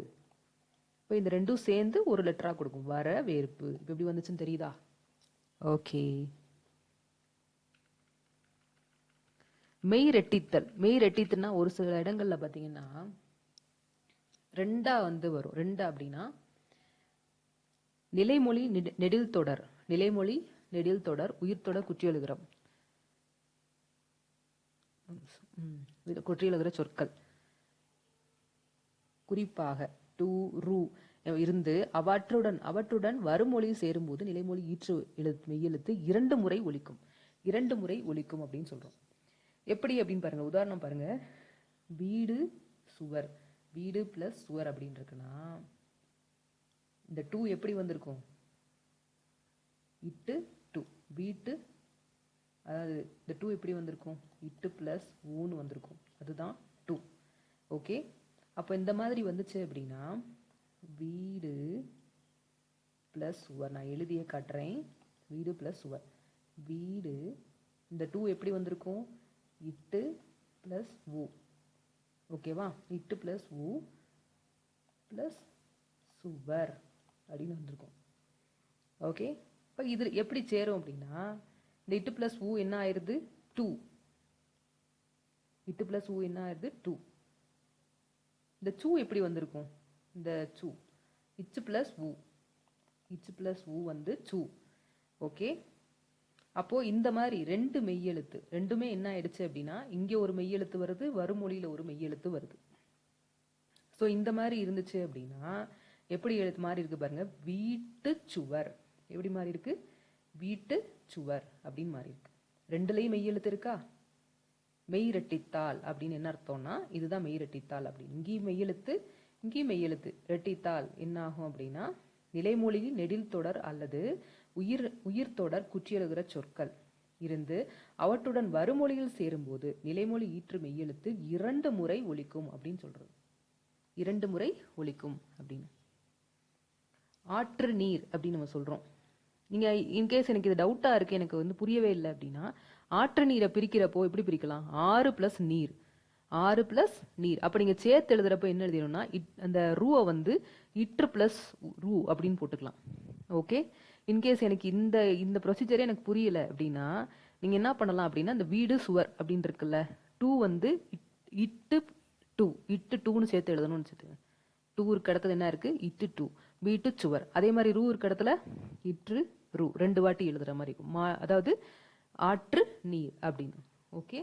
இப்போ இந்த ரெண்டும் சேர்ந்து ஒரு லெட்டரா கொடுக்கும். வர வேர்ப்பு. இப்போ எப்படி வந்துச்சுன்னு தெரியுதா? ஓகே. மெய் ரெட்டித்தல். மெய் ரெட்டித்தல்னா ஒரு சில இடங்கள்ல பார்த்தீங்கன்னா ரெண்டா வந்து வரும். ரெண்டா அப்படின்னா நிலைமொழி நெடில் தொடர், நிலைமொழி நெடில் தொடர் உயிர்த்தொடர் குற்றியலுகரம், குற்றியலுகிற சொற்கள் குறிப்பாக டு ரு இருந்து அவற்றுடன் வருமொழி சேரும்போது நிலைமொழி ஈற்று மெய்யெழுத்து 2 முறை ஒலிக்கும். 2 முறை ஒலிக்கும் அப்படின்னு சொல்றோம். எப்படி அப்படின்னு பாருங்க. உதாரணம் பாருங்க. வீடு சுவர், வீடு பிளஸ் சுவர் அப்படின்னு இருக்குன்னா இந்த டூ எப்படி வந்திருக்கும்? இட்டு டூ, வீட்டு அதாவது இந்த 2 எப்படி வந்திருக்கும், இட்டு ப்ளஸ் ஊன்னு வந்திருக்கும், அதுதான் 2. ஓகே, அப்போ இந்த மாதிரி வந்துச்சு அப்படின்னா வீடு ப்ளஸ் சுவர், நான் எழுதிய காட்டுறேன், வீடு ப்ளஸ் சுவர். வீடு, இந்த 2 எப்படி வந்திருக்கும், இட்டு ப்ளஸ் ஊ. ஓகேவா, இட்டு ப்ளஸ் ஊ ப்ளஸ் சுவர் அப்படின்னு வந்திருக்கும். ஓகே, இப்போ இது எப்படி சேரும் அப்படின்னா இந்த இட்டு ப்ளஸ் ஊ என்ன ஆயிடுது 2, இட்டு ப்ளஸ் ஊ என்ன ஆயிடுது 2. இந்த சூ எப்படி வந்திருக்கும், இந்த சூ இச்சு ப்ளஸ் ஊ, இச்சு ப்ளஸ் ஊ வந்து சூ. ஓகே, அப்போது இந்த மாதிரி 2 மெய்யெழுத்து ரெண்டுமே என்ன ஆயிடுச்சு அப்படின்னா இங்கே ஒரு மெய்யெழுத்து வருது, வருமொழியில் ஒரு மெய்யெழுத்து வருது. ஸோ இந்த மாதிரி இருந்துச்சு அப்படின்னா எப்படி எழுத்து மாதிரி இருக்கு பாருங்க, வீட்டு சுவர் எப்படி மாதிரி இருக்கு, வீட்டு சுவர் அப்படின்னு மாதிரி இருக்கு. ரெண்டுலேயும் மெய்யெழுத்து இருக்கா, மெய் ரெட்டித்தாள் அப்படின்னு என்ன அர்த்தம்னா இதுதான் மெய் ரெட்டித்தாள் அப்படின்னு. இங்கேயும் மெய்யெழுத்து இங்கேயும் மெய்யெழுத்து, ரெட்டித்தாள் என்ன ஆகும் அப்படின்னா நிலைமொழியில் நெடில் தொடர் அல்லது உயிர் தொடர் குற்றியலுகிற சொற்கள் இருந்து அவற்றுடன் வருமொழியில் சேரும்போது நிலைமொழி ஈற்று மெய்யெழுத்து 2 முறை ஒலிக்கும் அப்படின்னு சொல்றது, 2 முறை ஒலிக்கும் அப்படின்னு. ஆற்று நீர் அப்படின்னு நம்ம சொல்றோம். நீங்க இன்கேஸ் எனக்கு இது டவுட்டா இருக்கு, எனக்கு வந்து புரியவே இல்லை அப்படின்னா ஆற்று நீரை பிரிக்கிறப்போ எப்படி பிரிக்கலாம், 6 + நீர், 6 + நீர். அப்போ நீங்க சேர்த்து எழுதுறப்போ என்ன எழுதிடணும்னா அந்த ரூவை வந்து இற்று ப்ளஸ் ரூ அப்படின்னு போட்டுக்கலாம். ஓகே, இன்கேஸ் எனக்கு இந்த ப்ரொசீஜரே எனக்கு புரியல அப்படின்னா நீங்க என்ன பண்ணலாம் அப்படின்னா இந்த வீடு சுவர் அப்படின்னு இருக்குல்ல, 2 வந்து இட்டு 2, இட்டு 2ன்னு சேர்த்து எழுதணும்னு வச்சுக்கோங்க. 2 இருக்க இடத்துல என்ன இருக்கு, இட்டு 2, வீட்டு சுவர். அதே மாதிரி ரூ இருக்க இடத்துல இற்று ரூ, 2 வாட்டி எழுதுற மாதிரி இருக்கும். அதாவது ஆற்று நீர் அப்படின்னு. ஓகே,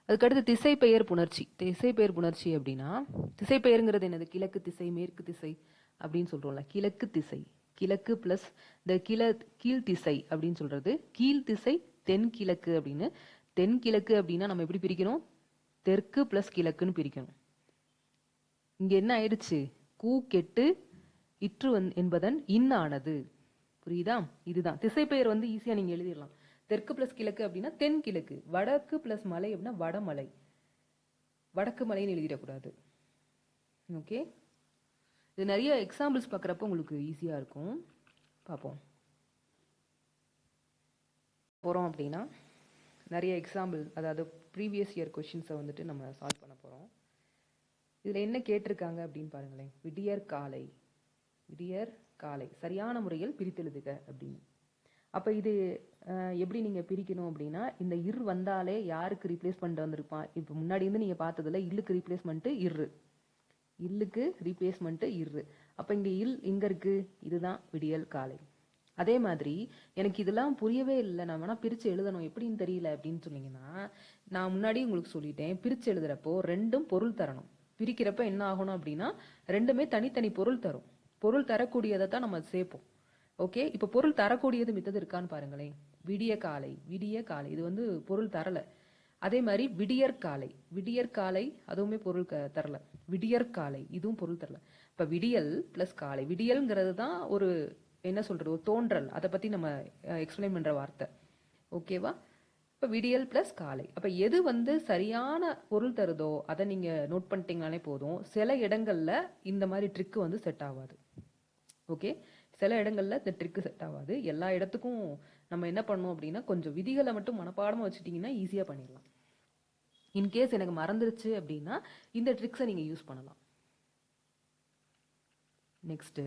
அதுக்கடுத்து திசை பெயர் புணர்ச்சி. திசை பெயர் புணர்ச்சி அப்படின்னா திசை பெயருங்கிறது என்னது, கிழக்கு திசை மேற்கு திசை அப்படின்னு சொல்றோம்ல, கிழக்கு திசை, கிழக்கு பிளஸ் இந்த கீழ் திசை அப்படின்னு சொல்றது, கீழ் திசை தென்கிழக்கு அப்படின்னு. தென்கிழக்கு அப்படின்னா நம்ம எப்படி பிரிக்கணும், தெற்கு பிளஸ் கிழக்குன்னு பிரிக்கணும். இங்க என்ன ஆயிடுச்சு, கூ கெட்டு இற்று என்பதன் ஆனது. புரியுதா, இதுதான் திசை பெயர் வந்து ஈஸியா நீங்க எழுதிடலாம். தெற்கு பிளஸ் கிழக்கு அப்படின்னா தென்கிழக்கு, வடக்கு பிளஸ் மலை அப்படின்னா வடமலை, வடக்கு மலைன்னு எழுதிடக்கூடாது. ஓகே, இது நிறைய எக்ஸாம்பிள்ஸ் பார்க்குறப்ப உங்களுக்கு ஈஸியா இருக்கும். பார்ப்போம் போறோம் அப்படின்னா நிறைய எக்ஸாம்பிள், அதாவது ப்ரீவியஸ் இயர் கொஷின்ஸை வந்துட்டு நம்ம சால்வ் பண்ண போகிறோம். இதில் என்ன கேட்டிருக்காங்க அப்படின்னு பாருங்களேன், விடியற் காலை, விடியற் காலை சரியான முறையில் பிரித்தெழுதுக அப்படின்னு. அப்போ இது எப்படி நீங்கள் பிரிக்கணும் அப்படின்னா இந்த இர் வந்தாலே யாருக்கு ரீப்ளேஸ்மெண்ட் வந்திருப்பான், இப்போ முன்னாடி வந்து நீங்கள் பார்த்ததில் இல்லுக்கு ரீப்ளேஸ்மெண்ட்டு இரு, இல்லுக்கு ரீப்ளேஸ்மெண்ட்டு இரு. அப்போ இங்கே இங்கே இருக்குது, இதுதான் விடியல் காலை. அதே மாதிரி எனக்கு இதெல்லாம் புரியவே இல்லை, நான் வேணா பிரித்து எழுதணும் எப்படின்னு தெரியல அப்படின்னு சொன்னீங்கன்னா நான் முன்னாடி உங்களுக்கு சொல்லிட்டேன், பிரித்து எழுதுறப்போ ரெண்டும் பொருள் தரணும். பிரிக்கிறப்ப என்ன ஆகணும் அப்படின்னா ரெண்டுமே தனித்தனி பொருள் தரும், பொருள் தரக்கூடியதை தான் நம்ம சேர்ப்போம். ஓகே, இப்போ பொருள் தரக்கூடியது மித்தது இருக்கான்னு பாருங்களேன். விடிய காலை, விடிய காலை இது வந்து பொருள் தரலை. அதே மாதிரி விடியற்காலை, விடியற்காலை அதுவுமே பொருள் தரல. விடியற்காலை இதுவும் பொருள் தரல. இப்போ விடியல் ப்ளஸ் காலை, விடியல்ங்கிறது தான் ஒரு என்ன சொல்றது, ஒரு தோன்றல், அதை பற்றி நம்ம எக்ஸ்பிளைன் பண்ணுற வார்த்தை. ஓகேவா, இப்போ விடியல் ப்ளஸ் காலை. அப்போ எது வந்து சரியான பொருள் தருதோ அதை நீங்கள் நோட் பண்ணிட்டீங்கனாலே போதும். சில இடங்களில் இந்த மாதிரி ட்ரிக்கு வந்து செட் ஆகாது. ஓகே, சில இடங்களில் இந்த ட்ரிக்கு செட் ஆகாது. எல்லா இடத்துக்கும் நம்ம என்ன பண்ணணும் அப்படின்னா கொஞ்சம் விதிகளை மட்டும் மனப்பாடமாக வச்சுட்டிங்கன்னா ஈஸியாக பண்ணிடலாம். இன்கேஸ் எனக்கு மறந்துருச்சு அப்படின்னா இந்த ட்ரிக்ஸை நீங்கள் யூஸ் பண்ணலாம். நெக்ஸ்ட்டு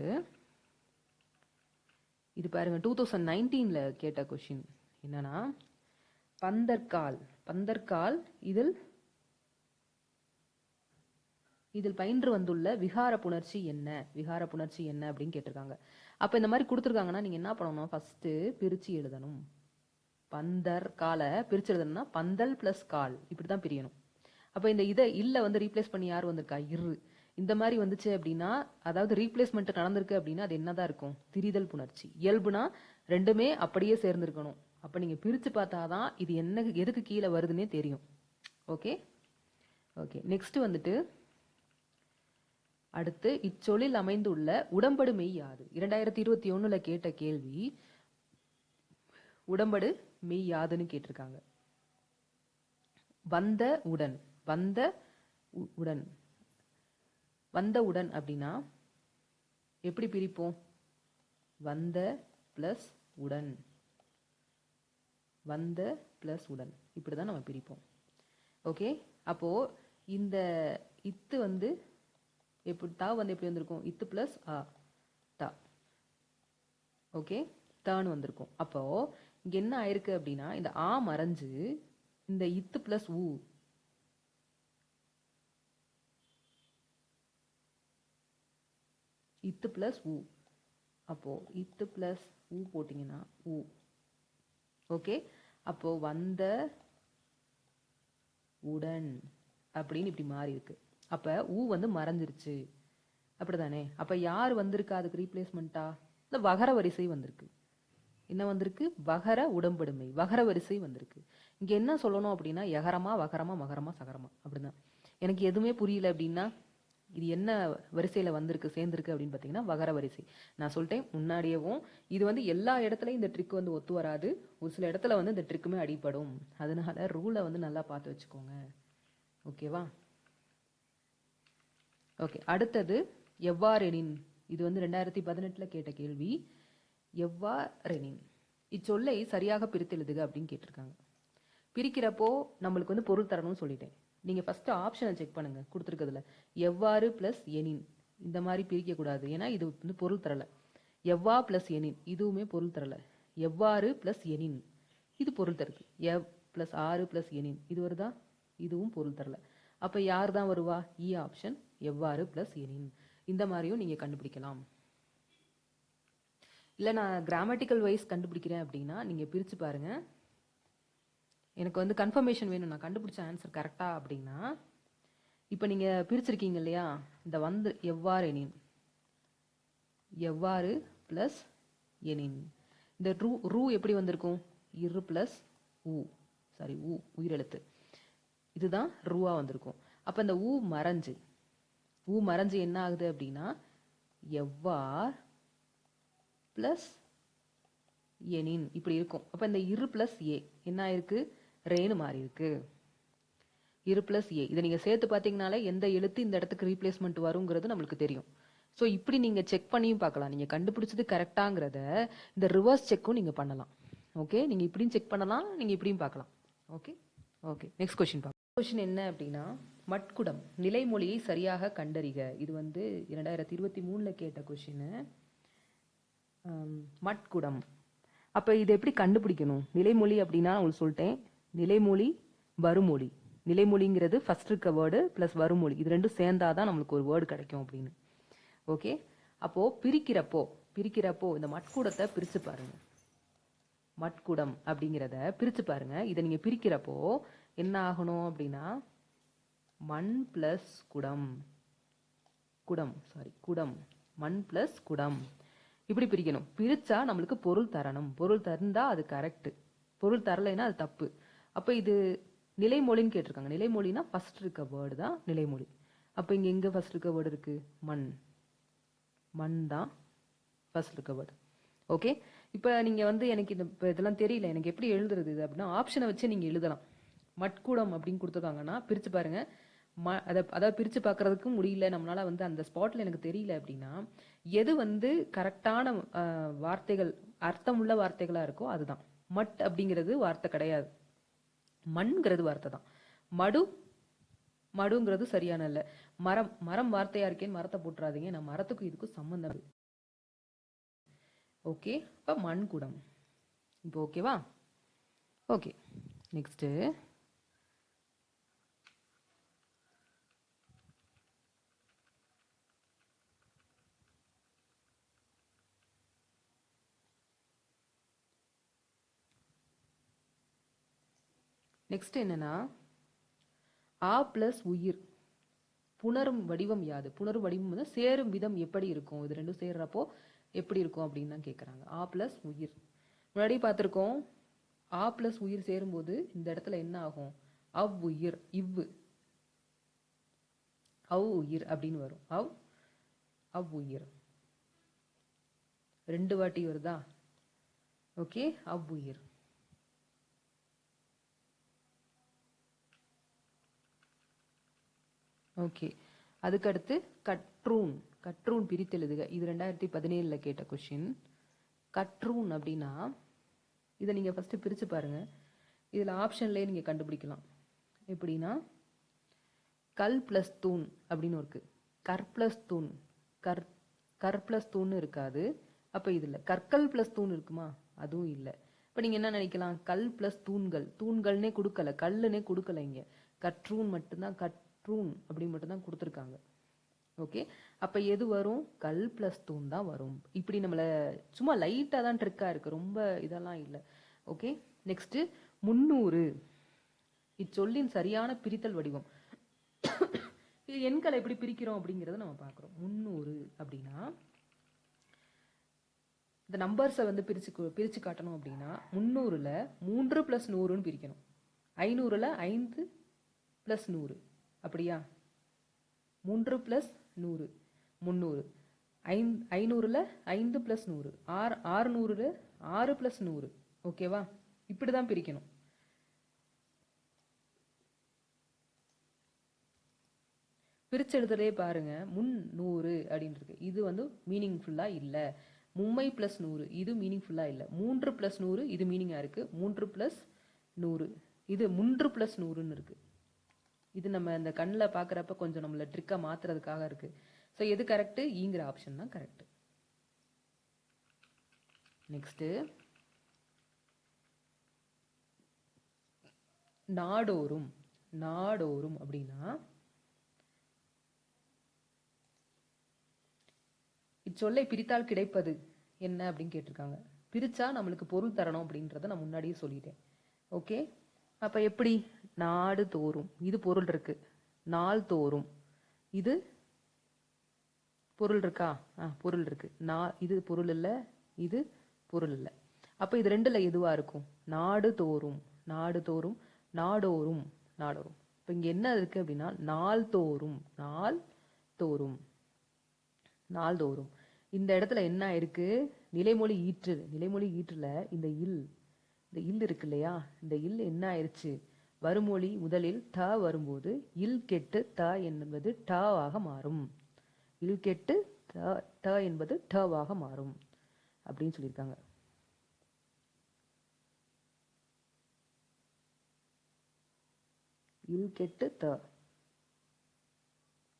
இது பாருங்க, 2019 கேட்ட கொஷின் என்னன்னா பந்தற்கால், பந்தற்கால் இதில் பயின்று வந்துள்ள விகார புணர்ச்சி என்ன, விகார புணர்ச்சி என்ன அப்படின்னு கேட்டிருக்காங்க. அப்போ இந்த மாதிரி கொடுத்துருக்காங்கன்னா நீங்கள் என்ன பண்ணணும், ஃபஸ்ட்டு பிரித்து எழுதணும். பந்தர் காலை பிரித்து எழுதணும்னா பந்தல் ப்ளஸ் கால் இப்படி தான் பிரியணும். அப்போ இந்த இதை இல்லை வந்து ரீப்ளேஸ் பண்ணி யார் வந்திருக்கா, இரு. இந்த மாதிரி வந்துச்சு அப்படின்னா அதாவது ரீப்ளேஸ்மெண்ட் நடந்திருக்கு அப்படின்னா அது என்னதான் இருக்கும், திரிதல் புணர்ச்சி. இயல்புனா ரெண்டுமே அப்படியே சேர்ந்துருக்கணும். அப்போ நீங்கள் பிரித்து பார்த்தாதான் இது என்ன எதுக்கு கீழே வருதுன்னே தெரியும். ஓகே ஓகே, நெக்ஸ்ட் வந்துட்டு அடுத்து இச்சொல்லில் அமைந்துள்ள உடம்படு மெய் யாது? 2021 கேட்ட கேள்வி உடம்படு மெய் யாதுன்னு கேட்டிருக்காங்க. வந்த உடன், வந்த உடன், வந்த உடன் அப்படின்னா எப்படி பிரிப்போம்? வந்த பிளஸ் உடன், வந்த பிளஸ் உடன், இப்படிதான் நம்ம பிரிப்போம். ஓகே, அப்போ இந்த இத்து வந்து எப்படி தா வந்து எப்படி வந்திருக்கும்? இத்து பிளஸ் ஆ தா. ஓகே, தான்னு வந்திருக்கும். அப்போ இங்க என்ன ஆயிருக்கு அப்படின்னா இந்த ஆ மறைஞ்சு இந்த இத்து பிளஸ் ஊ, இத்து பிளஸ் ஊ, அப்போ இத்து பிளஸ் ஊ போட்டீங்கன்னா ஊ. ஓகே, அப்போ வந்த உடன் அப்படின்னு இப்படி மாறி இருக்கு. அப்ப ஊ வந்து மறைஞ்சிருச்சு, அப்படிதானே? அப்ப யார் வந்திருக்கா அதுக்கு ரீப்ளேஸ்மெண்டா? இந்த வகர வரிசை வந்திருக்கு. என்ன வந்திருக்கு? வகர உடம்படுமை, வகர வரிசை வந்திருக்கு. இங்க என்ன சொல்லணும் அப்படின்னா எகரமா, வகரமா, மகரமா, சகரமா, அப்படிதான். எனக்கு எதுவுமே புரியல அப்படின்னா இது என்ன வரிசையில வந்திருக்கு சேர்ந்திருக்கு அப்படின்னு பார்த்தீங்கன்னா வகர வரிசை. நான் சொல்லிட்டேன் முன்னாடியேவும், இது வந்து எல்லா இடத்துலையும் இந்த ட்ரிக் வந்து ஒத்து வராது. ஒரு சில இடத்துல வந்து இந்த ட்ரிக்குமே அடிபடும். அதனால ரூலை வந்து நல்லா பார்த்து வச்சுக்கோங்க. ஓகேவா? ஓகே, அடுத்தது எவ்வாறெனின். இது வந்து 2018 கேட்ட கேள்வி. எவ்வாறெனின் இச்சொல்லை சரியாக பிரித்து எழுதுக அப்படின்னு கேட்டிருக்காங்க. பிரிக்கிறப்போ நம்மளுக்கு வந்து பொருள் தரணும்னு சொல்லிட்டேன். நீங்க ஃபர்ஸ்ட் ஆப்ஷனை செக் பண்ணுங்க கொடுத்துருக்கிறதுல. எவ்வாறு பிளஸ் எனின், இந்த மாதிரி பிரிக்க கூடாது, ஏன்னா இது வந்து பொருள் தரல. எவ்வா பிளஸ் எனின், இதுவுமே பொருள் தரல. எவ்வாறு பிளஸ் எனின், இது பொருள் தருது. எவ் பிளஸ் ஆறு பிளஸ் எனின், இது வருதா? இதுவும் பொருள் தரல. அப்ப யார் தான் வருவா? இ ஆப்ஷன், எவ்வாறு பிளஸ் எனின். இந்த மாதிரியும் நீங்க கண்டுபிடிக்கலாம். இல்லை நான் கிராமட்டிக்கல் வைஸ் கண்டுபிடிக்கிறேன் அப்படின்னா நீங்கள் பிரித்து பாருங்க. எனக்கு வந்து கன்ஃபர்மேஷன் வேணும், நான் கண்டுபிடிச்ச ஆன்சர் கரெக்டா அப்படின்னா. இப்போ நீங்கள் பிரிச்சிருக்கீங்க இல்லையா, இந்த வந்து எவ்வாறு எனின், எவ்வாறு பிளஸ் எனின். இந்த ரூ எப்படி வந்திருக்கும்? இரு பிளஸ் ஊ, சாரி ஊ உயிரெழுத்து, இதுதான் ரூவா வந்திருக்கும். அப்போ இந்த ஊ மறைஞ்சு என்ன ஆகுது அப்படின்னா எவ்வார் பிளஸ் எனின் இப்படி இருக்கும். அப்ப இந்த இரு பிளஸ் ஏ என்ன ஆயிருக்கு? ரேனு மாறி இருக்கு. இரு பிளஸ் ஏ இதை நீங்க சேர்த்து பார்த்தீங்கனாலே எந்த எழுத்து இந்த இடத்துக்கு ரீப்ளேஸ்மெண்ட் வருங்கிறது நம்மளுக்கு தெரியும். ஸோ இப்படி நீங்க செக் பண்ணியும் பார்க்கலாம். நீங்க கண்டுபிடிச்சது கரெக்டாங்கிறத இந்த ரிவர்ஸ் செக்கும் நீங்க பண்ணலாம். ஓகே, நீங்க இப்படியும் செக் பண்ணலாம், நீங்க இப்படியும் பார்க்கலாம். ஓகே ஓகே, நெக்ஸ்ட் கொஸ்டின் பார்க்கலாம். கொஸ்டின் என்ன அப்படின்னா மட்குடம் நிலைமொழியை சரியாக கண்டறிக. இது வந்து 2023 கேட்ட கொஸ்டின். மட்குடம். அப்போ இதை எப்படி கண்டுபிடிக்கணும்? நிலைமொழி அப்படின்னா உங்களுக்கு சொல்லிட்டேன், நிலைமொழி வருமொழி. நிலைமொழிங்கிறது ஃபர்ஸ்ட் இருக்க வேர்டு ப்ளஸ் வருமொழி, இது ரெண்டும் சேர்ந்தாதான் நம்மளுக்கு ஒரு வேர்டு கிடைக்கும் அப்படின்னு. ஓகே, அப்போ பிரிக்கிறப்போ இந்த மட்குடத்தை பிரித்து பாருங்க. மட்குடம் அப்படிங்கிறத பிரித்து பாருங்க. இதை நீங்க பிரிக்கிறப்போ என்ன ஆகணும் அப்படின்னா மண் பிளஸ் குடம், குடம், மண் பிளஸ் குடம், இப்படி பிரிக்கணும். பிரிச்சா நம்மளுக்கு பொருள் தரணும். பொருள் தந்தா அது கரெக்ட், பொருள் தரலைன்னா அது தப்பு. அப்போ இது நிலைமொழின்னு கேட்டிருக்காங்க. நிலைமொழினா ஃபர்ஸ்ட் இருக்க வேர்டு தான் நிலைமொழி. அப்போ இங்க எங்க ஃபர்ஸ்ட் இருக்க வேர்டு இருக்கு? மண் தான் ஃபர்ஸ்ட் இருக்க வேர்டு. ஓகே, இப்போ நீங்க வந்து எனக்கு இப்போ இதெல்லாம் தெரியல, எனக்கு எப்படி எழுதுறது இது அப்படின்னா ஆப்ஷனை வச்சு நீங்க எழுதலாம். மட்குடம் அப்படின்னு கொடுத்துருக்காங்கன்னா பிரிச்சு பாருங்க. அதாவது பிரித்து பார்க்கறதுக்கும் முடியல நம்மளால, வந்து அந்த ஸ்பாட்ல எனக்கு தெரியல அப்படின்னா எது வந்து கரெக்டான வார்த்தைகள், அர்த்தமுள்ள வார்த்தைகளாக இருக்கோ அதுதான். மட் அப்படிங்கிறது வார்த்தை கிடையாது, மண்ங்கிறது வார்த்தை தான். மடுங்கிறது சரியான இல்லை. மரம் வார்த்தையா இருக்கேன்னு மரத்தை போட்டுறாதீங்க, நான் மரத்துக்கும் இதுக்கும் சம்பந்தம். ஓகே, இப்போ மண் குடம். இப்போ ஓகேவா? ஓகே, நெக்ஸ்ட்டு என்னன்னா ஆ பிளஸ் உயிர் புணரும் வடிவம் யாது? புணரும் வடிவம் வந்து சேரும் விதம் எப்படி இருக்கும்? இது ரெண்டும் சேர்றப்போ எப்படி இருக்கும் அப்படின்னு தான் கேட்குறாங்க. ஆ பிளஸ் உயிர் முன்னாடி பார்த்துருக்கோம். ஆ பிளஸ் உயிர் சேரும்போது இந்த இடத்துல என்ன ஆகும்? அவ் உயிர், அவ் உயிர் அப்படின்னு வரும். அவ்வுயிர். 2 வாட்டி வருதா? ஓகே, அவ்வுயிர். ஓகே, அதுக்கடுத்து கற்றூன். கற்றூன் பிரித்தெழுதுக. இது 2017 கேட்ட கொஷின். கற்றூன் அப்படின்னா இதை நீங்கள் ஃபஸ்ட்டு பிரித்து பாருங்கள். இதில் ஆப்ஷன்லேயே நீங்கள் கண்டுபிடிக்கலாம். எப்படின்னா கல் ப்ளஸ் தூண் அப்படின்னு இருக்குது. கர் ப்ளஸ் தூண், கர் ப்ளஸ் தூண் இருக்காது. அப்போ இதில் கற்கள் ப்ளஸ் தூண் இருக்குமா? அதுவும் இல்லை. இப்போ நீங்கள் என்ன நினைக்கலாம், கல் ப்ளஸ் தூண்கள், தூண்கள்னே கொடுக்கல, கல்லுனே கொடுக்கல, இங்கே கற்றூன் மட்டும்தான், கற்றூன் அப்படி மட்டும்தான் கொடுத்துருக்காங்க. ஓகே, அப்போ எது வரும்? கல் ப்ளஸ் தூண் தான் வரும். இப்படி நம்மளை சும்மா லைட்டாக தான் ட்ரிக்காக இருக்குது, ரொம்ப இதெல்லாம் இல்லை. Okay, next 300. இச்சொல்லின் சரியான பிரித்தல் வடிவம். இது எண்களை எப்படி பிரிக்கிறோம் அப்படிங்கிறத நம்ம பார்க்குறோம். 300 அப்படின்னா இந்த நம்பர்ஸை வந்து பிரித்து காட்டணும் அப்படின்னா 300ல் 3 + 100ன்னு பிரிக்கணும். 500ல் 5 + 100. அப்படியா? 3 + 100 300. 500ல் 5 + 100. 600ல் 6 + 100. ஓகேவா? இப்படி தான் பிரிக்கணும். பிரிச்செழுதுறதே பாருங்க, 300 அப்படின்னு இருக்கு. இது வந்து மீனிங்ஃபுல்லாக இல்லை. மும்மை + 100 இது மீனிங்ஃபுல்லாக இல்லை. 3 + 100 இது மீனிங்காக இருக்குது. 3 + 100 இது 3 + 100ன்னு இருக்குது. இது நம்ம இந்த கண்ணில் பார்க்குறப்ப கொஞ்சம் நம்மளை ட்ரிக்காக மாற்றுறதுக்காக இருக்குது. ஸோ எது கரெக்டு? ஈங்கிற ஆப்ஷன் தான் கரெக்டு. நெக்ஸ்ட்டு நாடோறும். நாடோறும் அப்படின்னா இச்சொல்லை பிரித்தால் கிடைப்பது என்ன அப்படின்னு கேட்டிருக்காங்க. பிரித்தா நம்மளுக்கு பொருள் தரணும் அப்படின்றத நான் முன்னாடியே சொல்லிட்டேன். ஓகே, அப்போ எப்படி? நாடு தோறும் இது பொருள் இருக்குது. நாள் தோறும் இது பொருள் இருக்கா? பொருள் இருக்குது. இது பொருள் இல்லை, இது பொருள் இல்லை. அப்போ இது ரெண்டில் எதுவாக இருக்கும்? நாடு தோறும், நாடு தோறும், நாடோறும், நாடோறும். இப்போ இங்கே என்ன இருக்குது அப்படின்னா நாள் தோறும், நாள் தோறும், நாள்தோறும். இந்த இடத்துல என்ன இருக்கு? நிலைமொழி ஈற்று. நிலைமொழி ஈற்றுல இந்த இல் இருக்கு இல்லையா? இந்த இல் என்ன ஆயிடுச்சு? வருமொழி முதலில் த வரும்போது இல் கெட்டு த என்பது டாவாக மாறும். இல் கெட்டு த என்பது டவாக மாறும் அப்படின்னு சொல்லியிருக்காங்க. இல் கெட்டு த.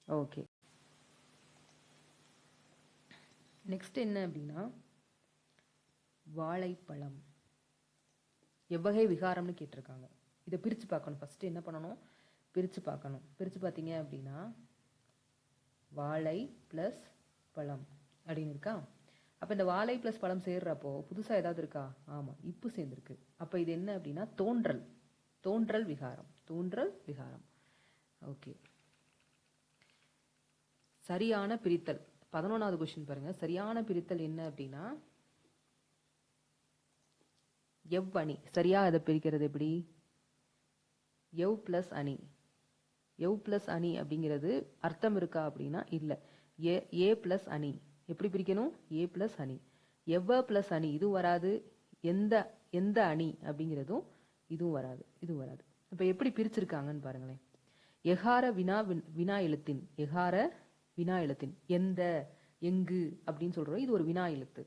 ஓகே, நெக்ஸ்ட் என்ன அப்படின்னா வாழைப்பழம். எவ்வகை விகாரம்னு கேட்டிருக்காங்க. இதை பிரித்து பார்க்கணும். ஃபஸ்ட்டு என்ன பண்ணணும்? பிரித்து பார்க்கணும். பிரித்து பார்த்தீங்க அப்படின்னா வாழை ப்ளஸ் பழம் அப்படின்னு இருக்கா? அப்போ இந்த வாழை ப்ளஸ் பழம் சேர்றப்போ புதுசாக ஏதாவது இருக்கா? ஆமாம், இப்பு சேர்ந்துருக்கு. அப்போ இது என்ன அப்படின்னா தோன்றல். தோன்றல் விகாரம். தோன்றல் விகாரம். ஓகே, சரியான பிரித்தல். 11வது கொஸ்டின் பாருங்க. சரியான பிரித்தல் என்ன அப்படின்னா எவ்வணி. சரியா அதை பிரிக்கிறது எப்படி? எவ் ப்ளஸ் அணி. எவ் ப்ளஸ் அணி அப்படிங்கிறது அர்த்தம் இருக்கா அப்படின்னா இல்லை. ஏ ப்ளஸ் அணி. எப்படி பிரிக்கணும்? ஏ ப்ளஸ் அணி. எவ்வ ப்ளஸ் அணி இதுவும் வராது. எந்த அணி அப்படிங்கிறதும் இதுவும் வராது. இதுவும் வராது. இப்போ எப்படி பிரிச்சிருக்காங்கன்னு பாருங்களேன். எகார வினா எழுத்தின். எகார வினா எழுத்தின். எந்த, எங்கு அப்படின்னு சொல்கிறோம். இது ஒரு வினா எழுத்து.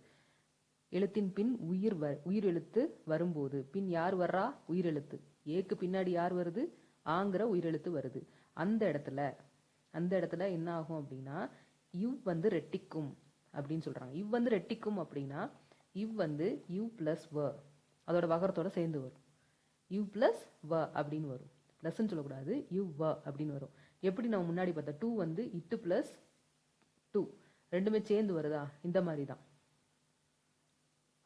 எழுத்தின் பின் உயிர் எழுத்து வரும்போது பின் யார் வர்றா? உயிரெழுத்து. ஏக்கு பின்னாடி யார் வருது? ஆங்கிற உயிரெழுத்து வருது. அந்த இடத்துல என்ன ஆகும் அப்படின்னா இவ் வந்து ரெட்டிக்கும் அப்படின்னு சொல்கிறாங்க. இவ் வந்து ரெட்டிக்கும் அப்படின்னா இவ் வந்து யூ ப்ளஸ் வ அதோட வகரத்தோட சேர்ந்து வரும். யூ ப்ளஸ் வ அப்படின்னு வரும். ப்ளஸ்ன்னு சொல்லக்கூடாது, யூ வ அப்படின்னு வரும். எப்படி நம்ம முன்னாடி பார்த்தா டூ வந்து இட்டு ப்ளஸ் டூ ரெண்டுமே சேர்ந்து வருதா? இந்த மாதிரி தான்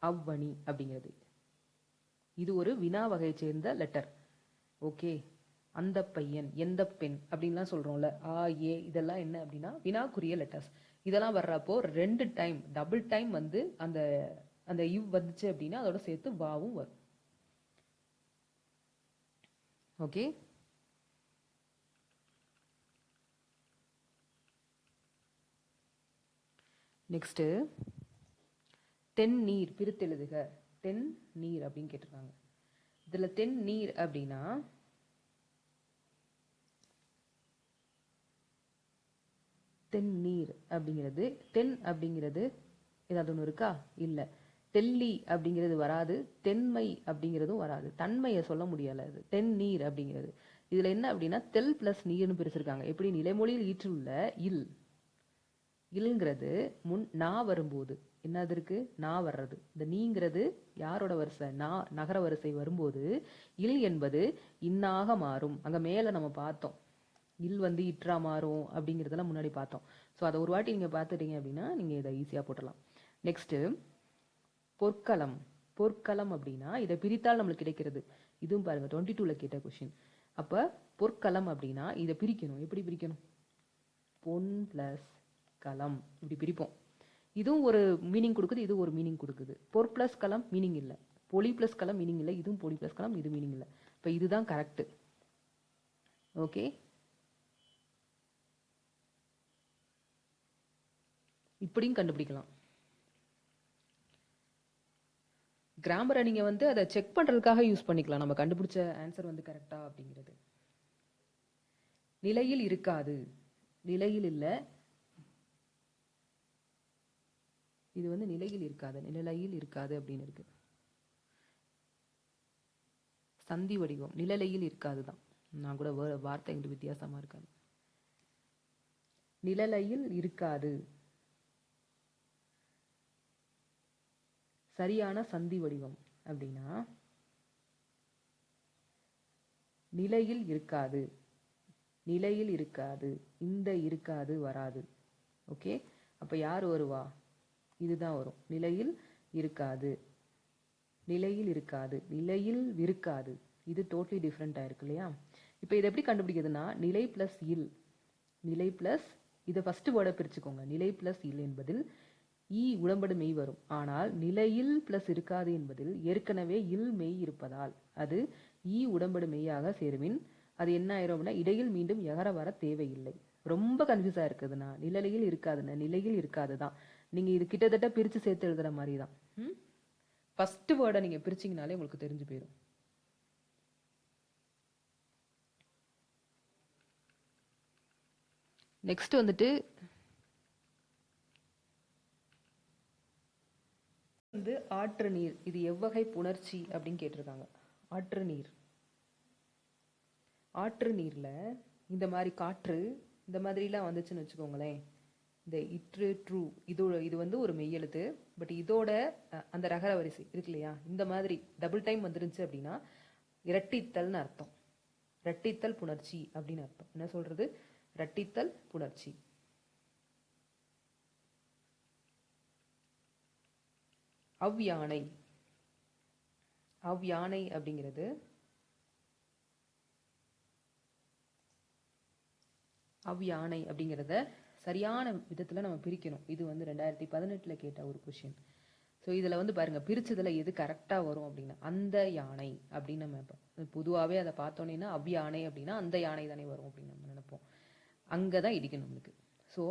அவ்வணி அப்படிங்கிறது. இது ஒரு வினா வகையை சேர்ந்த லெட்டர். ஓகே, அந்த பையன், எந்த பெண் அப்படின்லாம் சொல்கிறோம்ல, ஆ ஏ இதெல்லாம் என்ன அப்படின்னா வினாக்குரிய லெட்டர்ஸ். இதெல்லாம் வர்றப்போ 2 டைம் டபுள் டைம் வந்து அந்த அந்த இவ் வந்துச்சு அப்படின்னா அதோட சேர்த்து வாவும் வரும். ஓகே, நெக்ஸ்ட்டு தென் நீர் பிரித்தெழுதுக. தென் நீர் அப்படின்னு கேட்டிருக்காங்க. இதில் தென் நீர் அப்படின்னா தென் நீர் அப்படிங்கிறது, தென் அப்படிங்கிறது ஏதாவது ஒன்று இருக்கா? இல்லை. தெள்ளி அப்படிங்கிறது வராது, தென்மை அப்படிங்கிறதும் வராது, தன்மையை சொல்ல முடியலை. அது தென் நீர் அப்படிங்கிறது. இதில் என்ன அப்படின்னா தெல் ப்ளஸ் நீர்னு பிரிச்சிருக்காங்க. எப்படி? நிலைமொழியில் ஈற்றுள்ள இல், இல்ங்கிறது முன் நா வரும்போது என்னது இருக்கு? நா வர்றது. இந்த நீங்கிறது யாரோட வரிசை? நகர வரிசை வரும்போது இல் என்பது இன்னாக மாறும். அங்கே மேலே நம்ம பார்த்தோம், இல் வந்து இற்றா மாறும் அப்படிங்கிறதெல்லாம் முன்னாடி பார்த்தோம். ஸோ அதை ஒரு வாட்டி நீங்கள் பார்த்துட்டீங்க அப்படின்னா நீங்கள் இதை ஈஸியாக போட்டுடலாம். நெக்ஸ்ட்டு பொற்களம். பொற்களம் அப்படின்னா இதை பிரித்தால் நம்மளுக்கு கிடைக்கிறது. இதுவும் பாருங்க 22ல் கேட்ட கொஷின். அப்போ பொற்களம் அப்படின்னா இதை பிரிக்கணும். எப்படி பிரிக்கணும்? பொன் ப்ளஸ் களம் இப்படி பிரிப்போம். இதுவும் ஒரு மீனிங் கொடுக்குது, இது ஒரு மீனிங் கொடுக்குது. பொற் ப்ளஸ் களம் மீனிங் இல்லை, பொலி ப்ளஸ் களம் மீனிங் இல்லை, இதுவும் பொலி ப்ளஸ் களம், இது மீனிங் இல்லை. இப்போ இதுதான் கரெக்டு. ஓகே, இப்படியும் கண்டுபிடிக்கலாம். கிராமரை நீங்கள் வந்து அதை செக் பண்ணுறதுக்காக யூஸ் பண்ணிக்கலாம், நம்ம கண்டுபிடிச்ச ஆன்சர் வந்து கரெக்டா அப்படிங்கிறது. நிலையில் இருக்காது, நிலையில் இல்லை, இது வந்து நிலையில் இருக்காது, நிலையில் இருக்காது அப்படின்னு இருக்கு. சந்தி வடிவம் நிழலையில் இருக்காது தான். நான் கூட வார்த்தை எங்களுக்கு வித்தியாசமா இருக்காது. நிழலையில் இருக்காது சரியான சந்தி வடிவம் அப்படின்னா நிலையில் இருக்காது, நிலையில் இருக்காது, இந்த இருக்காது வராது. ஓகே, அப்ப யார் வருவா? இதுதான் வரும். நிலையில் இருக்காது, நிலையில் இருக்காது, நிலையில் இருக்காது. இது டோட்டலி டிஃப்ரெண்டா இருக்கு இல்லையா? இப்போ இதை எப்படி கண்டுபிடிக்கிறதுனா நிலை பிளஸ் இல், நிலை பிளஸ் இதை ஃபர்ஸ்ட் வேர்டை பிரிச்சுக்கோங்க. நிலை பிளஸ் இல் என்பதில் ஈ உடம்படு மெய் வரும். ஆனால் நிலையில் பிளஸ் இருக்காது என்பதில் ஏற்கனவே இல் மெய் இருப்பதால் அது ஈ உடம்படு மெய்யாக சேருமின் அது என்ன ஆயிரும் அப்படின்னா இடையில் மீண்டும் எகர வர தேவையில்லை. ரொம்ப கன்ஃபியூஸா இருக்குதுன்னா நிலையில் இருக்காதுன்னா நிலையில் இருக்காது தான். நீங்க இது கிட்டத்தட்ட பிரிச்சு சேர்த்து எழுதுற மாதிரி தான். ஃபர்ஸ்ட் வேர்டை நீங்க பிரிச்சிங்கனாலே உங்களுக்கு தெரிஞ்சு போயிடும். நெக்ஸ்ட் வந்துட்டு வந்து ஆற்று நீர், இது எவ்வகை புணர்ச்சி அப்படின்னு கேட்டிருக்காங்க. ஆற்று நீர், ஆற்று நீர்ல இந்த மாதிரி காற்று இந்த மாதிரிலாம் வந்துச்சுன்னு வச்சுக்கோங்களேன், இந்த இற்று ட்ரூ இது வந்து ஒரு மெய்யெழுத்து, பட் இதோட அந்த ரகர வரிசை இருக்கு இல்லையா, இந்த மாதிரி டபுள் டைம் வந்துருந்துச்சு அப்படின்னா இரட்டித்தல்னு அர்த்தம். இரட்டித்தல் புணர்ச்சி அப்படின்னு அர்த்தம். என்ன சொல்றது? இரட்டித்தல் புணர்ச்சி. அவ்யானை, அவ்யானை அப்படிங்கிறது அவ்யானை அப்படிங்கிறத சரியான விதத்தில் நம்ம பிரிக்கணும். இது வந்து 2018 கேட்ட ஒரு கொஷின். ஸோ இதில் வந்து பாருங்க பிரிச்சதில் எது கரெக்டாக வரும் அப்படின்னா அந்த யானை அப்படின்னு நம்ம பொதுவாகவே அதை பார்த்தோன்னேன்னா அவ்யானை அப்படின்னா அந்த யானை தானே வரும் அப்படின்னு நம்ம நினைப்போம். அங்கே தான் இடிக்கணும் நம்மளுக்கு. ஸோ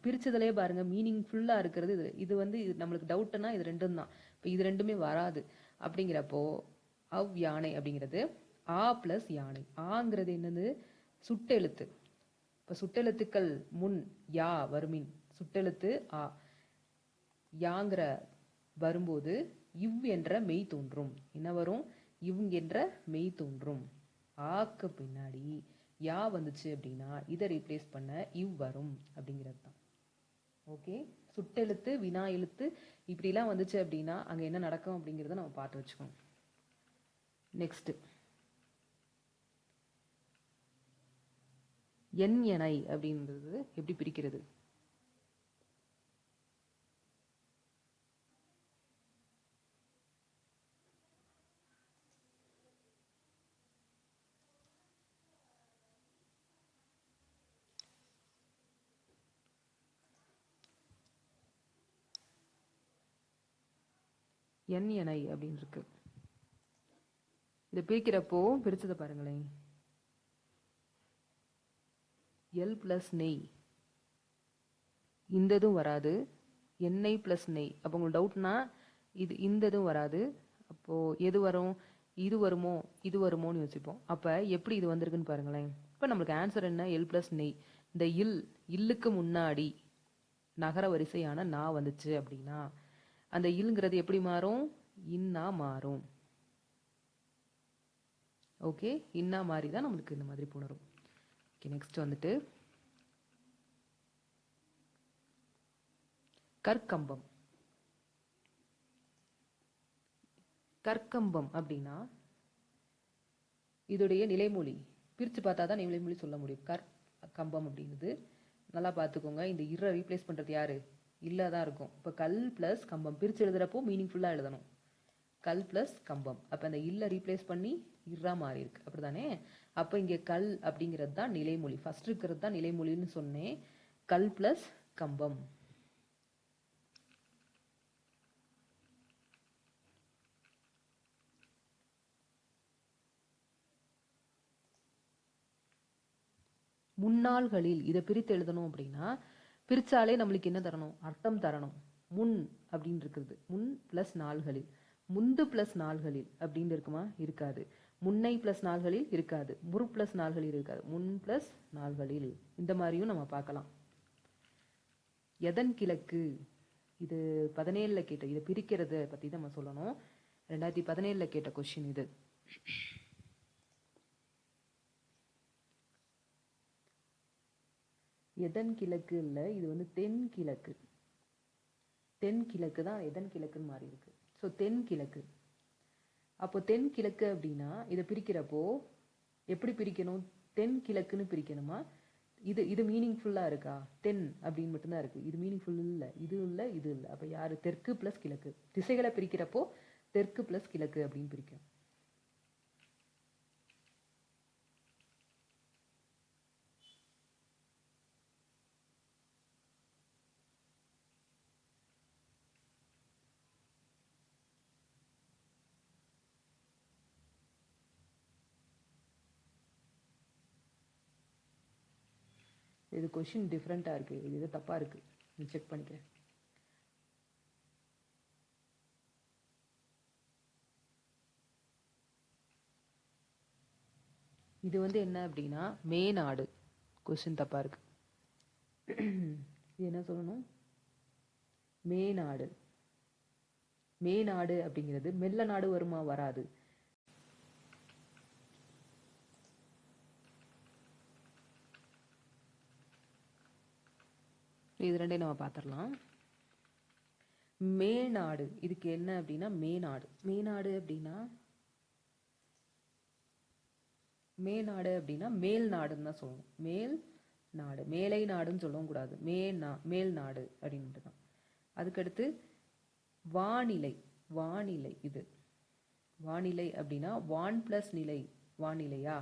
பிரிச்சதுலேயே பாருங்க மீனிங் ஃபுல்லாக இருக்கிறது இது. இது வந்து நம்மளுக்கு டவுட்னா இது ரெண்டும் தான். இப்போ இது ரெண்டுமே வராது. அப்படிங்கிறப்போ யானை அப்படிங்கிறது ஆ ப்ளஸ் யானை. ஆங்கிறது என்னது? சுட்டெழுத்து. இப்போ சுட்டெழுத்துக்கள் முன் யா வருமின் சுட்டெழுத்து ஆ, யாங்கிற வரும்போது இவ் என்ற மெய் தோன்றும். என்ன வரும்? இவ் என்ற மெய் தோன்றும். ஆக்கு பின்னாடி யா வந்துச்சு அப்படின்னா இதை ரீப்ளேஸ் பண்ண இவ் வரும் அப்படிங்கிறது தான். ஓகே, சுட்டெழுத்து வினா எழுத்து இப்படிலாம் வந்துச்சு அப்படின்னா அங்க என்ன நடக்கும் அப்படிங்கிறத நம்ம பார்த்து வச்சுக்கோம். நெக்ஸ்ட் என் எனை அப்படின்றது எப்படி பிரிக்கிறது? என் எனை அப்படின்னு இருக்கு. இதை பிரிக்கிறப்போ பிரிச்சதை பாருங்களேன். எல் பிளஸ் நெய் இந்த இதுவும் வராது, எண்ணெய் ப்ளஸ் நெய். அப்போ உங்களுக்கு டவுட்னா இந்த இதுவும் வராது. அப்போது எது வரும்? இது வருமோ இது வருமோன்னு யோசிப்போம். அப்போ எப்படி இது வந்திருக்குன்னு பாருங்களேன். இப்போ நம்மளுக்கு ஆன்சர் என்ன? எல் ப்ளஸ் நெய். இந்த இல்லுக்கு முன்னாடி நகர வரிசையான நா வந்துச்சு அப்படின்னா அந்த இல்ங்கிறது எப்படி மாறும்? இன்னா மாறும். ஓகே, இன்னா மாறி தான் நம்மளுக்கு இந்த மாதிரி புணரும். ஓகே, நெக்ஸ்ட் வந்துட்டு கற்கம்பம். கற்கம்பம் அப்படின்னா இதோடைய நிலைமொழி பிரித்து பார்த்தா தான் நிலைமொழி சொல்ல முடியும். கம்பம் அப்படிங்கிறது நல்லா பார்த்துக்கோங்க. இந்த இரை ரீப்ளேஸ் பண்ணுறது யாரு? இல்லை தான் இருக்கும். இப்போ கல் ப்ளஸ் கம்பம் பிரித்து எழுதுறப்போ மீனிங்ஃபுல்லாக எழுதணும். கல் ப்ளஸ் கம்பம். அப்போ அந்த இல்லை ரீப்ளேஸ் பண்ணி இறா மாறி இருக்கு, அப்படி தானே? அப்போ இங்கே கல் அப்படிங்கிறது தான் நிலைமொழி. ஃபர்ஸ்ட் இருக்கிறது தான் நிலைமொழின்னு சொன்னேன். கல் ப்ளஸ் கம்பம். முன்னாள்களில் இதை பிரித்து எழுதணும் அப்படின்னா பிரிச்சாலே நம்மளுக்கு என்ன தரணும்? அர்த்தம் தரணும். முன் அப்படின்னு இருக்குது. முன் ப்ளஸ் நாள்களில். முந்து ப்ளஸ் நாள்களில் அப்படின்னு இருக்குமா? இருக்காது. முன்னை ப்ளஸ் நாள்களில் இருக்காது. முறு ப்ளஸ் நாள்களில் இருக்காது. முன் ப்ளஸ் நாள்களில். இந்த மாதிரியும் நம்ம பார்க்கலாம். எதன் கிழக்கு? இது 17ல் கேட்ட, இதை பிரிக்கிறத பற்றி நம்ம சொல்லணும். 2017ல் கேட்ட கொஸ்டின் இது. எதன் கிழக்கு இல்லை, இது வந்து தென்கிழக்கு. தென்கிழக்கு தான் எதன் கிழக்குன்னு மாறி இருக்கு. ஸோ தென்கிழக்கு. அப்போ தென்கிழக்கு அப்படின்னா இதை பிரிக்கிறப்போ எப்படி பிரிக்கணும்? தென்கிழக்குன்னு பிரிக்கணுமா? இது மீனிங்ஃபுல்லாக இருக்கா? தென் அப்படின்னு மட்டும்தான் இருக்கு. இது மீனிங்ஃபுல் இல்லை, இது இல்லை, இது இல்லை. அப்போ யார்? தெற்கு ப்ளஸ் கிழக்கு. திசைகளை பிரிக்கிறப்போ தெற்கு ப்ளஸ் கிழக்கு அப்படின்னு பிரிக்கும். இது கொஷின் டிஃப்ரெண்ட்டாக இருக்குது. இது தப்பாக இருக்குது. நான் செக் பண்ணிக்கிறேன். இது வந்து என்ன அப்படின்னா மேநாடு. கொஷின் தப்பாக இருக்கு. இது என்ன சொல்லணும்? மேநாடு. மேநாடு அப்படிங்கிறது மெல்ல நாடு வருமா? வராது. இது ரெண்டையும் நம்ம பார்த்துடலாம். மேநாடு இதுக்கு என்ன அப்படின்னா மேநாடு. மேநாடு அப்படின்னா மேல் நாடுன்னு தான் சொல்லணும். மேல் நாடு. மேலை நாடுன்னு சொல்லவும் கூடாது. மேல் நாடு அப்படின்ட்டு தான். அதுக்கடுத்து வானிலை. வானிலை. இது வானிலை அப்படின்னா வான் ப்ளஸ் நிலை. வானிலையா?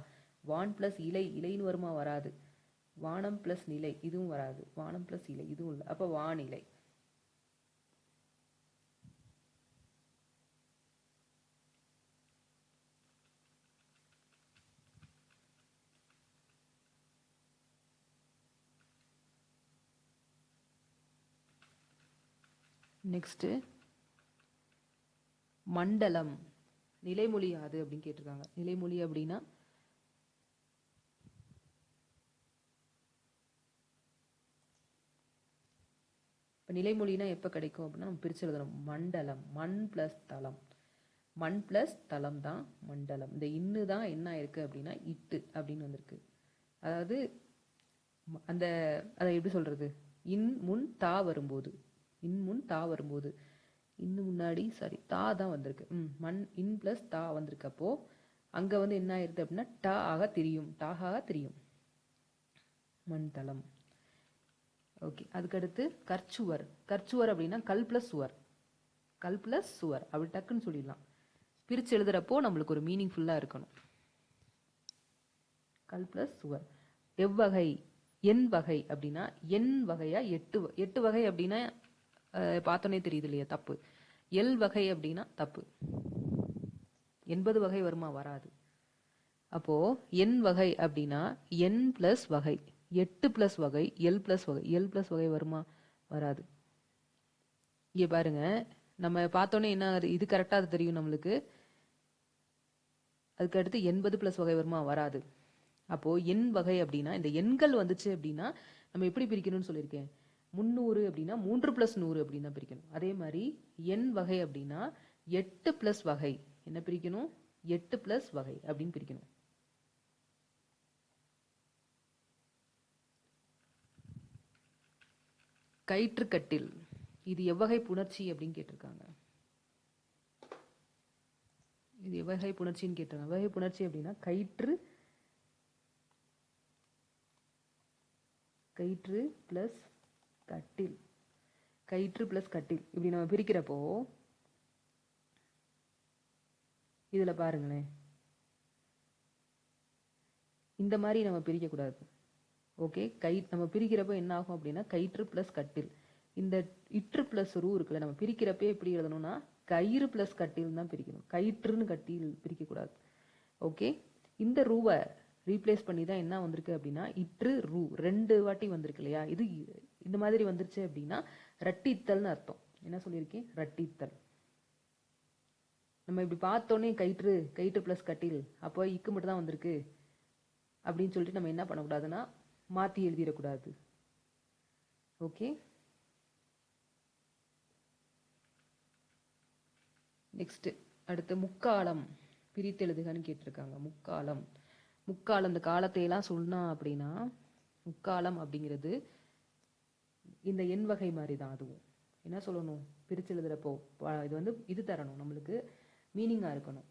வான் ப்ளஸ் இலை. இலைன்னு வருமா? வராது. வானம் ப்ளஸ் நிலை. இதுவும் வராது. வானம் ப்ளஸ் இலை இதுவும் இல்லை. அப்போ வானிலை. நெக்ஸ்ட்டு மண்டலம். நிலைமொழி யாது அப்படின்னு கேட்டிருக்காங்க. நிலைமொழி அப்படின்னா இப்போ நிலைமொழினா எப்போ கிடைக்கும் அப்படின்னா நம்ம பிரித்து எழுதணும். மண்டலம். மண் ப்ளஸ் தலம். மண் ப்ளஸ் தலம் தான் மண்டலம். இந்த இன்னு தான் என்ன ஆயிருக்கு அப்படின்னா இட்டு அப்படின்னு வந்திருக்கு. அதாவது அதை எப்படி சொல்கிறது? இன் முன் தா வரும்போது இன்னும் முன்னாடி தா தான் வந்திருக்கு. மண் இன் ப்ளஸ் தா வந்திருக்கப்போ அங்கே வந்து என்ன ஆயிருது அப்படின்னா டா ஆக தெரியும். டாக தெரியும். மண் தலம். ஓகே, அதுக்கடுத்து கற்சுவர். கற்சுவர் அப்படின்னா கல் ப்ளஸ் சுவர். கல் ப்ளஸ் சுவர் அப்படி டக்குன்னு சொல்லிடலாம். பிரித்து எழுதுறப்போ நம்மளுக்கு ஒரு மீனிங்ஃபுல்லாக இருக்கணும். கல் ப்ளஸ் சுவர். எவ்வகை. என் வகை அப்படின்னா என் வகையா? எட்டு வகை அப்படின்னா பார்த்தோன்னே தெரியுது இல்லையா? தப்பு. எல் வகை அப்படின்னா தப்பு. 80 வகை வருமா? வராது. அப்போ என் வகை அப்படின்னா என் ப்ளஸ் வகை. 8 ப்ளஸ் வகை எல் ப்ளஸ் வகை. எல் ப்ளஸ் வகை வருமா? வராது. இங்கே பாருங்க, நம்ம பார்த்தோன்னே என்ன இது கரெக்டாக அது தெரியும் நம்மளுக்கு. அதுக்கு அடுத்து 80 + வகை வருமா? வராது. அப்போது எண் வகை அப்படின்னா இந்த எண்கள் வந்துச்சு அப்படின்னா நம்ம எப்படி பிரிக்கணும்னு சொல்லியிருக்கேன். 300 அப்படின்னா 3 + 100 அப்படின்னு தான் பிரிக்கணும். அதே மாதிரி எண் வகை அப்படின்னா 8 + வகை. என்ன பிரிக்கணும்? 8 + வகை அப்படின்னு பிரிக்கணும். கயிற்றுக்கட்டில் இது எவ்வகை புணர்ச்சி அப்படின்னு கேட்டிருக்காங்க. இது எவ்வகை புணர்ச்சின்னு கேட்டிருக்காங்க. எவ்வகை புணர்ச்சி அப்படின்னா கயிற்று ப்ளஸ் கட்டில். கயிற்று ப்ளஸ் கட்டில் இப்படி நம்ம பிரிக்கிறப்போ இதில் பாருங்களேன், இந்த மாதிரி நம்ம பிரிக்கக்கூடாது. ஓகே, நம்ம பிரிக்கிறப்போ என்ன ஆகும் அப்படின்னா கயிற்று ப்ளஸ் கட்டில். இந்த இற்று ப்ளஸ் ரூ இருக்குல்ல, நம்ம பிரிக்கிறப்பே எப்படி எழுதணும்னா கயிறு ப்ளஸ் கட்டில் தான் பிரிக்கணும். கயிற்றுன்னு கட்டில் பிரிக்கக்கூடாது. ஓகே, இந்த ரூவை ரீப்ளேஸ் பண்ணி தான் என்ன வந்திருக்கு அப்படின்னா இற்று ரூ 2 வாட்டி வந்திருக்கு இல்லையா. இது இந்த மாதிரி வந்துருச்சு அப்படின்னா ரட்டித்தல்னு அர்த்தம். என்ன சொல்லியிருக்கேன்? ரட்டித்தல். நம்ம இப்படி பார்த்தோன்னே கயிற்று ப்ளஸ் கட்டில், அப்போ இக்கு மட்டும் தான் வந்திருக்கு அப்படின்னு சொல்லிட்டு நம்ம என்ன பண்ணக்கூடாதுன்னா மாற்றி எழுதிடக்கூடாது. ஓகே, நெக்ஸ்ட் அடுத்து முக்காலம் பிரித்தெழுதுகன்னு கேட்டிருக்காங்க. முக்காலம் இந்த காலத்தையெல்லாம் சொன்னா அப்படின்னா முக்காலம் அப்படிங்கிறது இந்த எண் வகை மாதிரி தான். அதுவும் என்ன சொல்லணும்? பிரித்து எழுதுறப்போ இது தரணும், நம்மளுக்கு மீனிங்காக இருக்கணும்.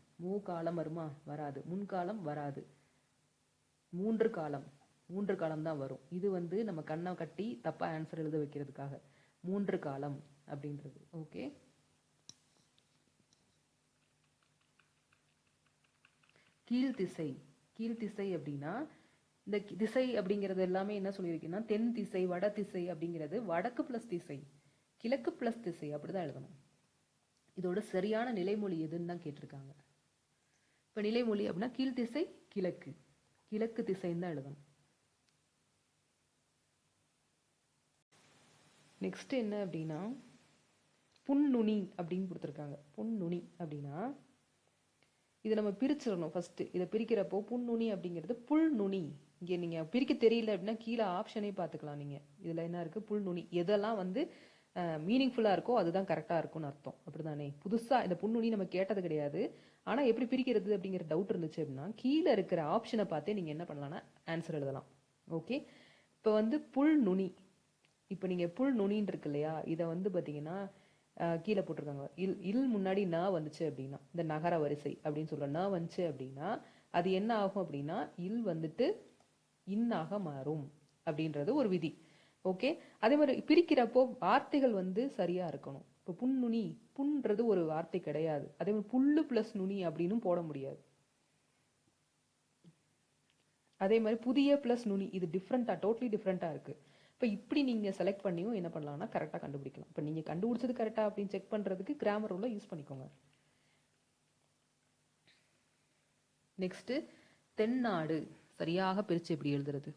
காலம் வருமா? வராது. முன்காலம் வராது. மூன்று காலம் தான் வரும். இது நம்ம கண்ணை கட்டி தப்பாக ஆன்சர் எழுத வைக்கிறதுக்காக மூன்று காலம் அப்படின்றது. ஓகே, கீழ்த்திசை அப்படின்னா இந்த திசை அப்படிங்கிறது எல்லாமே என்ன சொல்லியிருக்கேன்னா தென் திசை, வட திசை அப்படிங்கிறது வடக்கு ப்ளஸ் திசை, கிழக்கு ப்ளஸ் திசை அப்படிதான் எழுதணும். இதோட சரியான நிலைமொழி எதுன்னு தான் கேட்டிருக்காங்க. இப்போ நிலைமொழி அப்படின்னா கீழ்த்திசை கிழக்கு திசைன்னு தான் எழுதணும். நெக்ஸ்ட் என்ன அப்படின்னா புன்நுனி அப்படின்னு கொடுத்துருக்காங்க. புன்நுனி அப்படின்னா இதை நம்ம பிரிச்சிடணும். ஃபஸ்ட்டு இதை பிரிக்கிறப்போ புன்நுனி அப்படிங்கிறது புல் நுனி. இங்கே நீங்கள் பிரிக்க தெரியல அப்படின்னா கீழே ஆப்ஷனே பார்த்துக்கலாம். நீங்கள் இதில் என்ன இருக்குது? புல்நுனி. எதெல்லாம் மீனிங்ஃபுல்லாக இருக்கோ அதுதான் கரெக்டாக இருக்கும்னு அர்த்தம். அப்படி தானே? புதுசாக இந்த புன்நுனி நம்ம கேட்டது கிடையாது. ஆனால் எப்படி பிரிக்கிறது அப்படிங்கிற டவுட் இருந்துச்சு அப்படின்னா கீழே இருக்கிற ஆப்ஷனை பார்த்தே நீங்கள் என்ன பண்ணலாம்னா ஆன்சர் எழுதலாம். ஓகே, இப்போ புல் நுனி. இப்போ நீங்கள் புல் நுனின்னு இருக்கு இல்லையா, இதை பார்த்தீங்கன்னா கீழே போட்டிருக்காங்க. இல் முன்னாடி ந வந்துச்சு அப்படின்னா இந்த நகர வரிசை அப்படின்னு சொல்ற ந வந்துச்சு அப்படின்னா அது என்ன ஆகும் அப்படின்னா இல் இன்னாக மாறும் அப்படின்றது ஒரு விதி. ஓகே, அதே மாதிரி பிரிக்கிறப்போ வார்த்தைகள் சரியா இருக்கணும். இப்போ புன்நுனி, புன்றது ஒரு வார்த்தை கிடையாது. அதே மாதிரி புல்லு ப்ளஸ் நுனி அப்படின்னு போட முடியாது. அதே மாதிரி புதிய ப்ளஸ் நுனி, இது டோட்டலி டிஃப்ரெண்டா இருக்கு. இப்போ இப்படி நீங்கள் செலக்ட் பண்ணியும் என்ன பண்ணலாம்னா கரெக்டாக கண்டுபிடிக்கலாம். இப்போ நீங்கள் கண்டுபிடிச்சது கரெக்டாக அப்படின்னு செக் பண்ணுறதுக்கு கிராமர் ரூலை யூஸ் பண்ணிக்கோங்க. நெக்ஸ்ட்டு தென்னாடு சரியாக பிரித்து எப்படி எழுதுறது?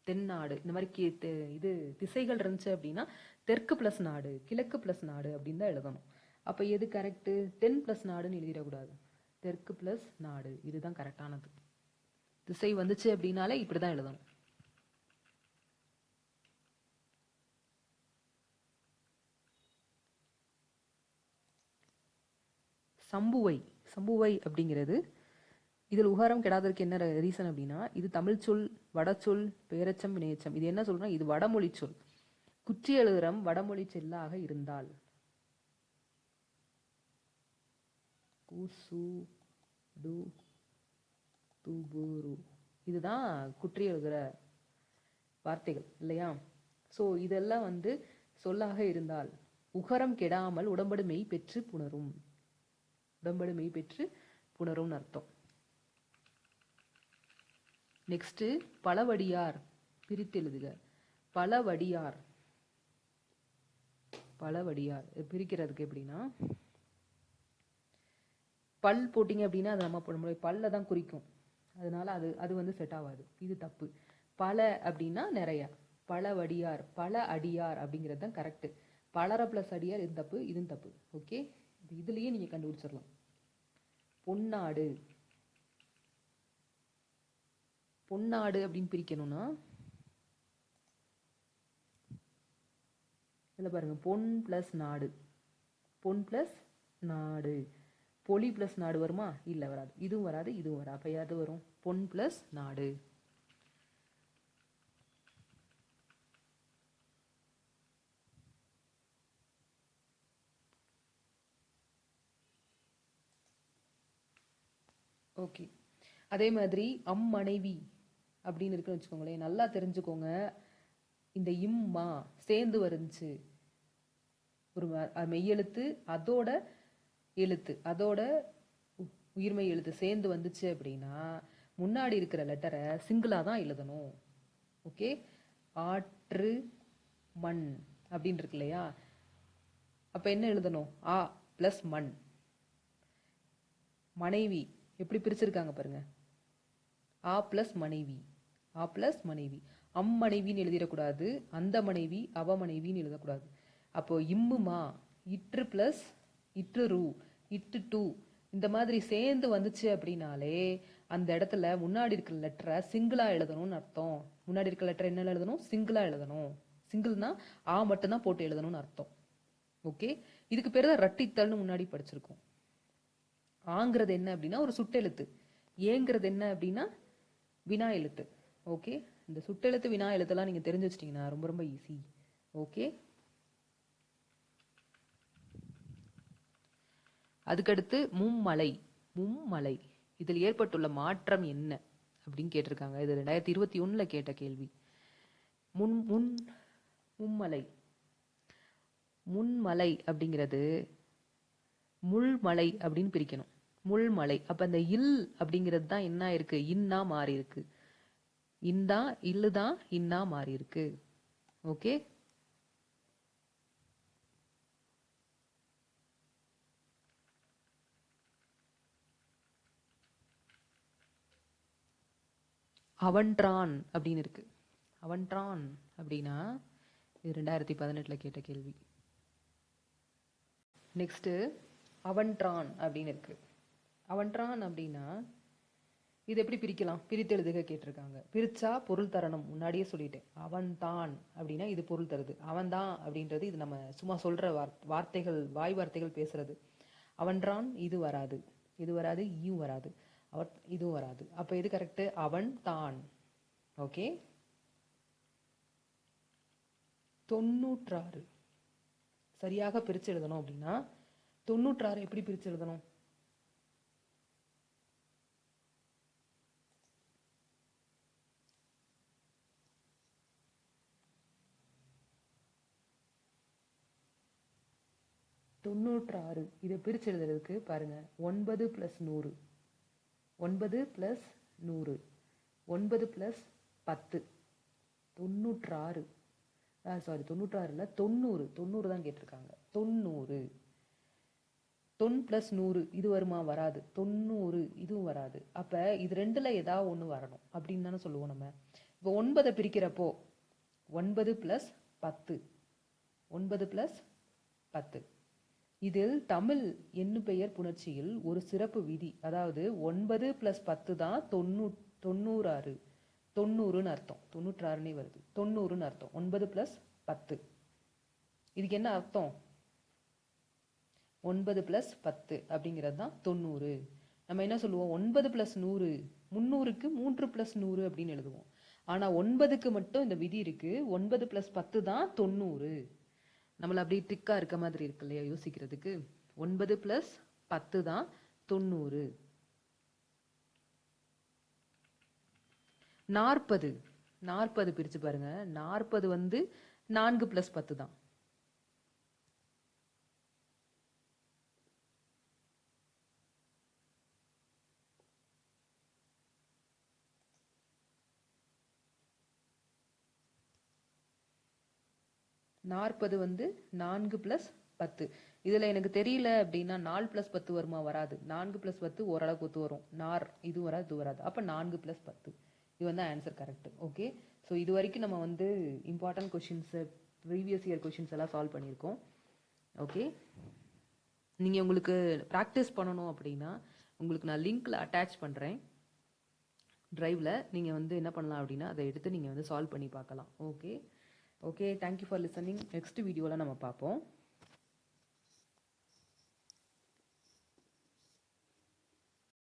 தென்னாடு இந்த மாதிரி இது திசைகள் இருந்துச்சு அப்படின்னா தெற்கு ப்ளஸ் நாடு, கிழக்கு ப்ளஸ் நாடு அப்படின்னு தான் எழுதணும். அப்போ எது கரெக்டு? தென் ப்ளஸ் நாடுன்னு எழுதிடக்கூடாது. தெற்கு ப்ளஸ் நாடு இதுதான் கரெக்டானது. திசை வந்துச்சு அப்படின்னாலே இப்படி தான் எழுதணும். சம்புவை அப்படிங்கிறது இதில் உகாரம் கெடாததுக்கு என்ன ரீசன் அப்படின்னா இது தமிழ் சொல், வடச்சொல், பெயரச்சம், வினையச்சம். இது என்ன சொல்றா? இது வடமொழி சொல். குற்றி எழுதுறம் வடமொழி சொல்லாக இருந்தால் இதுதான் குற்றி எழுதுற வார்த்தைகள் இல்லையா? ஸோ இதெல்லாம் சொல்லாக இருந்தால் உகரம் கெடாமல் உடம்படு மெய் பெற்று புணரும். உடம்படு மெய் பெற்று புணரும் அர்த்தம். நெக்ஸ்ட் பலவடியார் பிரித்தெழுதுக. பலவடியார் பிரிக்கிறதுக்கு எப்படின்னா பல் போட்டிங்க அப்படின்னா அது நம்ம நம்மளுடைய பல்ல தான் குறிக்கும். அதனால அது செட் ஆகாது. இது தப்பு. பல அப்படின்னா நிறைய. பலவடியார், பல அடியார் அப்படிங்கிறது தான் கரெக்டு. பலர ப்ளஸ் அடியார் இது தப்பு, இதுவும் தப்பு. ஓகே, இதுலேயே நீங்கள் கண்டுபிடிச்சிடலாம். பொன்னாடு, பொன்னாடு அப்படின்னு பிரிக்கணும்னா இதில் பாருங்கள், பொன் ப்ளஸ் நாடு, பொன் ப்ளஸ் நாடு. பொலி ப்ளஸ் நாடு வருமா? இல்லை, வராது. இதுவும் வராது, இதுவும் வராது. அப்போ எது வரும்? பொன் ப்ளஸ் நாடு. ஓகே, அதே மாதிரி அம்மனைவி அப்படின்னு இருக்குன்னு வச்சுக்கோங்களேன். நல்லா தெரிஞ்சுக்கோங்க, இந்த இம்மா சேர்ந்து வந்துச்சு, ஒரு மெய்யெழுத்து அதோட எழுத்து அதோட உயிர்மை எழுத்து சேர்ந்து வந்துச்சு அப்படின்னா முன்னாடி இருக்கிற லெட்டரை சிங்கிளாக தான் எழுதணும். ஓகே, ஆற்று மண் அப்படின்னு இருக்கு இல்லையா, அப்போ என்ன எழுதணும்? ஆ ப்ளஸ் மண். மனைவி எப்படி பிரிச்சிருக்காங்க பாருங்க, ஆ ப்ளஸ் மனைவி, ஆ ப்ளஸ் மனைவி. அம்மனைவின்னு எழுதிடக்கூடாது, அந்த மனைவி அவ மனைவின்னு எழுதக்கூடாது. அப்போ இம்முமா, இற்று ப்ளஸ் இற்று ரூ, இட்டு டூ, இந்த மாதிரி சேர்ந்து வந்துச்சு அப்படின்னாலே அந்த இடத்துல முன்னாடி இருக்கிற லெட்டரை சிங்கிளாக எழுதணும்னு அர்த்தம். முன்னாடி இருக்கிற லெட்டர் என்ன எழுதணும்? சிங்கிளாக எழுதணும். சிங்கிள்னா ஆ மட்டும்தான் போட்டு எழுதணும்னு அர்த்தம். ஓகே, இதுக்கு பேர் தான் ரட்டித்தல்னு முன்னாடி படிச்சிருக்கோம். ஆங்கிறது என்ன அப்படின்னா ஒரு சுட்டெழுத்து, ஏங்கிறது என்ன அப்படின்னா வினா எழுத்து. ஓகே, இந்த சுட்டெழுத்து வினா எழுத்தெல்லாம் நீங்கள் தெரிஞ்சு வச்சிட்டிங்கன்னா ரொம்ப ரொம்ப ஈஸி. ஓகே, அதுக்கடுத்து மும்மலை. மும்மலை இதில் ஏற்பட்டுள்ள மாற்றம் என்ன அப்படின்னு கேட்டிருக்காங்க. இது 2021 கேட்ட கேள்வி. மும்மலை, முன்மலை அப்படிங்கிறது முள்மலை அப்படின்னு பிரிக்கணும். முள்மலை. அப்ப அந்த இல் அப்படிங்கிறது தான் என்ன இருக்கு? இன்னா மாறி இருக்கு. இந்தா இல்லுதான் இன்னா மாறி இருக்கு. ஓகே, அவன்றான் அப்படின்னு இருக்கு. அவன்றான் அப்படின்னா இது 2018 கேட்ட கேள்வி. நெக்ஸ்ட் அவன்றான் அப்படின்னு இருக்கு. அவன்றான் அப்படின்னா இது எப்படி பிரிக்கலாம்? பிரித்தெழுதுக கேட்டிருக்காங்க. பிரிச்சா பொருள் தரணும், முன்னாடியே சொல்லிட்டேன். அவன் தான் அப்படின்னா இது பொருள் தருது. அவன் தான் அப்படின்றது இது நம்ம சும்மா சொல்ற வார்த்தைகள், வாய் வார்த்தைகள் பேசுறது. அவன்றான் இது வராது, இது வராது, ஈயும் வராது, இதுவும் வராது. அப்ப இது கரெக்ட், அவன் தான். ஓகே, 96 சரியாக பிரிச்சு எழுதணும் அப்படின்னா 96 எப்படி பிரிச்சு எழுதணும்? தொண்ணூற்றாறு இதை பிரிச்சு எழுதுறதுக்கு பாருங்க, 9 + 100, 9 + 100, 9 + 10, 96. சாரி, 96 இல்லை, 90. 90 தான் கேட்டிருக்காங்க. 90. தொன் + 100 இது வருமா? வராது. 90 இதுவும் வராது. அப்ப இது ரெண்டுல ஏதாவது ஒன்று வரணும் அப்படின்னு தானே சொல்லுவோம் நம்ம. இப்போ 9 பிரிக்கிறப்போ 9 + 10, 9 + 10. இதில் தமிழ் எண்ணு பெயர் புணர்ச்சியில் ஒரு சிறப்பு விதி, அதாவது 9 + 10 தான் 96. 90ன்னு அர்த்தம். 96னே வருது, 90ன்னு அர்த்தம். 9 + 10 இதுக்கு என்ன அர்த்தம்? 9 + 10 அப்படிங்கிறது தான் 90. நம்ம என்ன சொல்லுவோம்? 9 + 100, 300க்கு 3 + 100 அப்படின்னு எழுதுவோம். ஆனால் 9க்கு மட்டும் இந்த விதி இருக்கு, 9 + 10 தான் 90. நம்மள அப்படி ட்ரிக்கா இருக்க மாதிரி இருக்கு இல்லையா யோசிக்கிறதுக்கு. 9 + 10 தான் 90. 40. 40 பிரிச்சு பாருங்க. 40 வந்து 4 + 10 தான். நாற்பது வந்து 4 + 10. இதில் எனக்கு தெரியல அப்படின்னா 4 + 10 வருமா? வராது. 4 + 10 ஓரளவுக்கு ஒத்து வரும். இது வராது, இது வராது. அப்போ 4 + 10 இது வந்து ஆன்சர் கரெக்ட். ஓகே, ஸோ இது வரைக்கும் நம்ம வந்து இம்பார்ட்டன்ட் கொஷின்ஸை ப்ரீவியஸ் இயர் கொஷின்ஸ் எல்லாம் சால்வ் பண்ணியிருக்கோம். ஓகே, நீங்கள் உங்களுக்கு ப்ராக்டிஸ் பண்ணணும் அப்படின்னா உங்களுக்கு நான் லிங்க்கில் அட்டாச் பண்ணுறேன் ட்ரைவில். நீங்கள் வந்து என்ன பண்ணலாம் அப்படின்னா அதை எடுத்து நீங்கள் வந்து சால்வ் பண்ணி பார்க்கலாம். Okay, thank you for listening. Next வீடியோவில் நம்ம பார்ப்போம்.